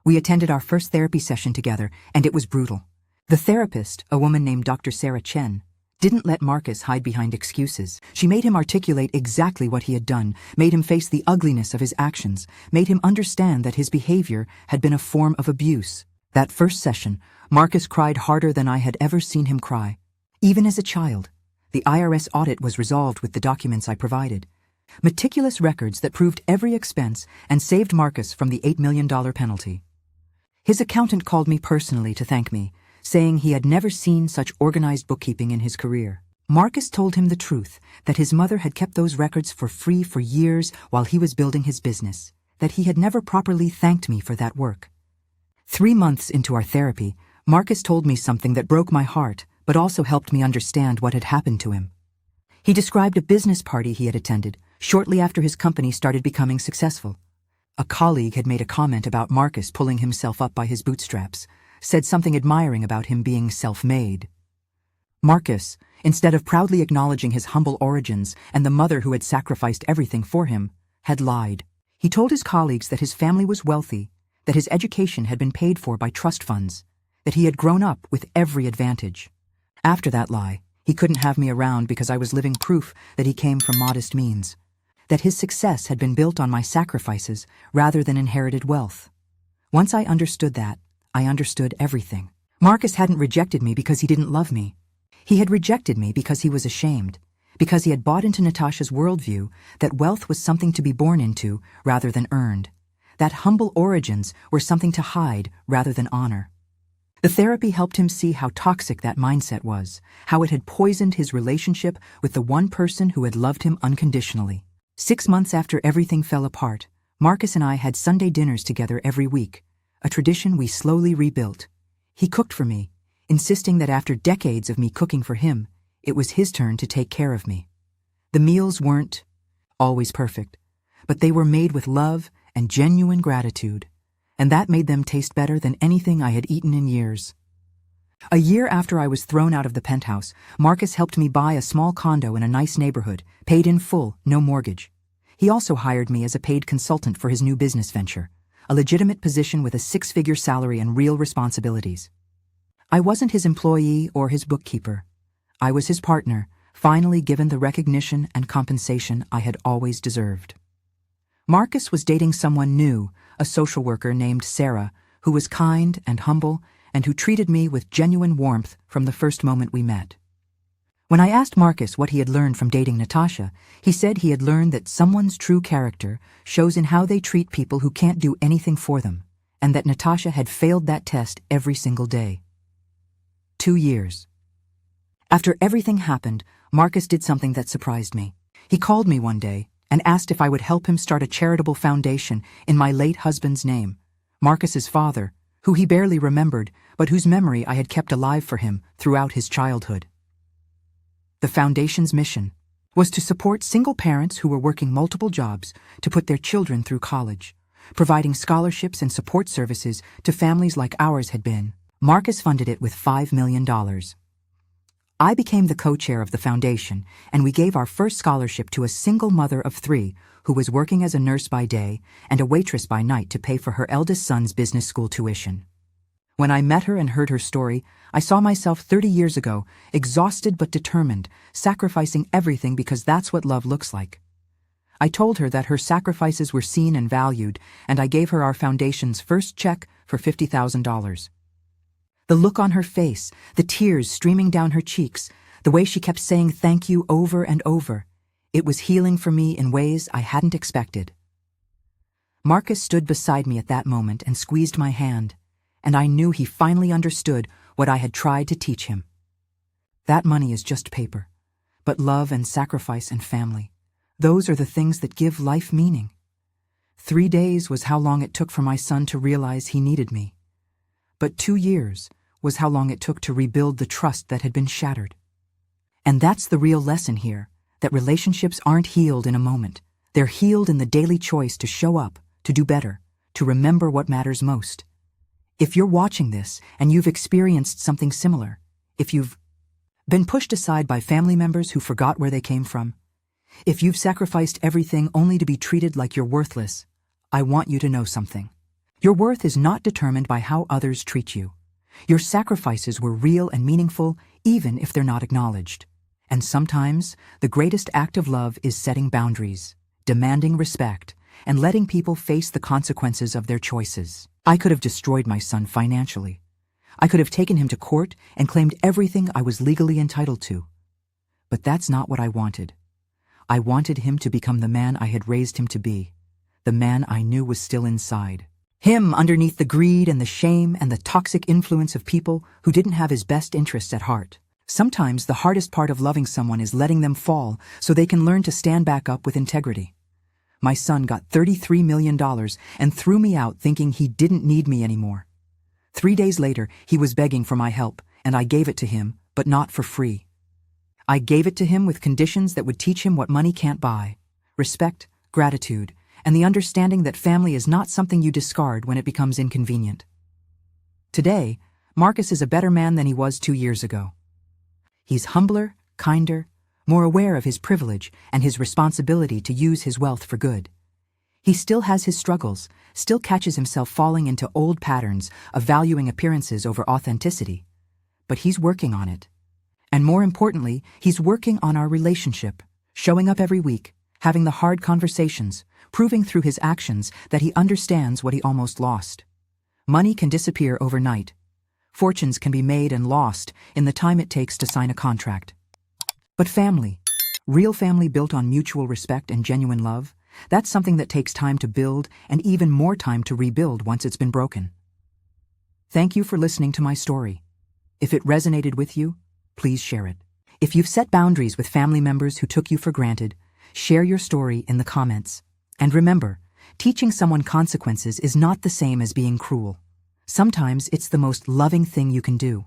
We attended our first therapy session together, and it was brutal. The therapist, a woman named Dr. Sarah Chen, didn't let Marcus hide behind excuses. She made him articulate exactly what he had done, made him face the ugliness of his actions, made him understand that his behavior had been a form of abuse. That first session, Marcus cried harder than I had ever seen him cry. Even as a child, the IRS audit was resolved with the documents I provided. Meticulous records that proved every expense and saved Marcus from the $8 million penalty. His accountant called me personally to thank me, saying he had never seen such organized bookkeeping in his career. Marcus told him the truth, that his mother had kept those records for free for years while he was building his business, that he had never properly thanked me for that work. 3 months into our therapy, Marcus told me something that broke my heart, but also helped me understand what had happened to him. He described a business party he had attended shortly after his company started becoming successful. A colleague had made a comment about Marcus pulling himself up by his bootstraps, said something admiring about him being self-made. Marcus, instead of proudly acknowledging his humble origins and the mother who had sacrificed everything for him, had lied. He told his colleagues that his family was wealthy, that his education had been paid for by trust funds, that he had grown up with every advantage. After that lie, he couldn't have me around because I was living proof that he came from modest means, that his success had been built on my sacrifices rather than inherited wealth. Once I understood that, I understood everything. Marcus hadn't rejected me because he didn't love me. He had rejected me because he was ashamed, because he had bought into Natasha's worldview that wealth was something to be born into rather than earned, that humble origins were something to hide rather than honor. The therapy helped him see how toxic that mindset was, how it had poisoned his relationship with the one person who had loved him unconditionally. 6 months after everything fell apart, Marcus and I had Sunday dinners together every week, a tradition we slowly rebuilt. He cooked for me, insisting that after decades of me cooking for him, it was his turn to take care of me. The meals weren't always perfect, but they were made with love and genuine gratitude, and that made them taste better than anything I had eaten in years. A year after I was thrown out of the penthouse, Marcus helped me buy a small condo in a nice neighborhood, paid in full, no mortgage. He also hired me as a paid consultant for his new business venture, a legitimate position with a 6-figure salary and real responsibilities. I wasn't his employee or his bookkeeper. I was his partner, finally given the recognition and compensation I had always deserved. Marcus was dating someone new, a social worker named Sarah, who was kind and humble and who treated me with genuine warmth from the first moment we met. When I asked Marcus what he had learned from dating Natasha, he said he had learned that someone's true character shows in how they treat people who can't do anything for them, and that Natasha had failed that test every single day. 2 years. After everything happened, Marcus did something that surprised me. He called me one day, and asked if I would help him start a charitable foundation in my late husband's name, Marcus's father, who he barely remembered, but whose memory I had kept alive for him throughout his childhood. The foundation's mission was to support single parents who were working multiple jobs to put their children through college, providing scholarships and support services to families like ours had been. Marcus funded it with $5 million. I became the co-chair of the foundation, and we gave our first scholarship to a single mother of 3 who was working as a nurse by day and a waitress by night to pay for her eldest son's business school tuition. When I met her and heard her story, I saw myself 30 years ago, exhausted but determined, sacrificing everything because that's what love looks like. I told her that her sacrifices were seen and valued, and I gave her our foundation's first check for $50,000. The look on her face, the tears streaming down her cheeks, the way she kept saying thank you over and over, it was healing for me in ways I hadn't expected. Marcus stood beside me at that moment and squeezed my hand, and I knew he finally understood what I had tried to teach him. That money is just paper, but love and sacrifice and family, those are the things that give life meaning. 3 days was how long it took for my son to realize he needed me. But 2 years was how long it took to rebuild the trust that had been shattered. And that's the real lesson here, that relationships aren't healed in a moment. They're healed in the daily choice to show up, to do better, to remember what matters most. If you're watching this and you've experienced something similar, if you've been pushed aside by family members who forgot where they came from, if you've sacrificed everything only to be treated like you're worthless, I want you to know something. Your worth is not determined by how others treat you. Your sacrifices were real and meaningful, even if they're not acknowledged. And sometimes, the greatest act of love is setting boundaries, demanding respect, and letting people face the consequences of their choices. I could have destroyed my son financially. I could have taken him to court and claimed everything I was legally entitled to. But that's not what I wanted. I wanted him to become the man I had raised him to be, the man I knew was still inside. Him underneath the greed and the shame and the toxic influence of people who didn't have his best interests at heart. Sometimes the hardest part of loving someone is letting them fall so they can learn to stand back up with integrity. My son got $33 million and threw me out thinking he didn't need me anymore. 3 days later, he was begging for my help, and I gave it to him, but not for free. I gave it to him with conditions that would teach him what money can't buy: respect, gratitude, and the understanding that family is not something you discard when it becomes inconvenient. Today, Marcus is a better man than he was 2 years ago. He's humbler, kinder, more aware of his privilege and his responsibility to use his wealth for good. He still has his struggles, still catches himself falling into old patterns of valuing appearances over authenticity. But he's working on it. And more importantly, he's working on our relationship, showing up every week, having the hard conversations, proving through his actions that he understands what he almost lost. Money can disappear overnight. Fortunes can be made and lost in the time it takes to sign a contract. But family, real family built on mutual respect and genuine love, that's something that takes time to build and even more time to rebuild once it's been broken. Thank you for listening to my story. If it resonated with you, please share it. If you've set boundaries with family members who took you for granted, share your story in the comments. And remember, teaching someone consequences is not the same as being cruel. Sometimes it's the most loving thing you can do.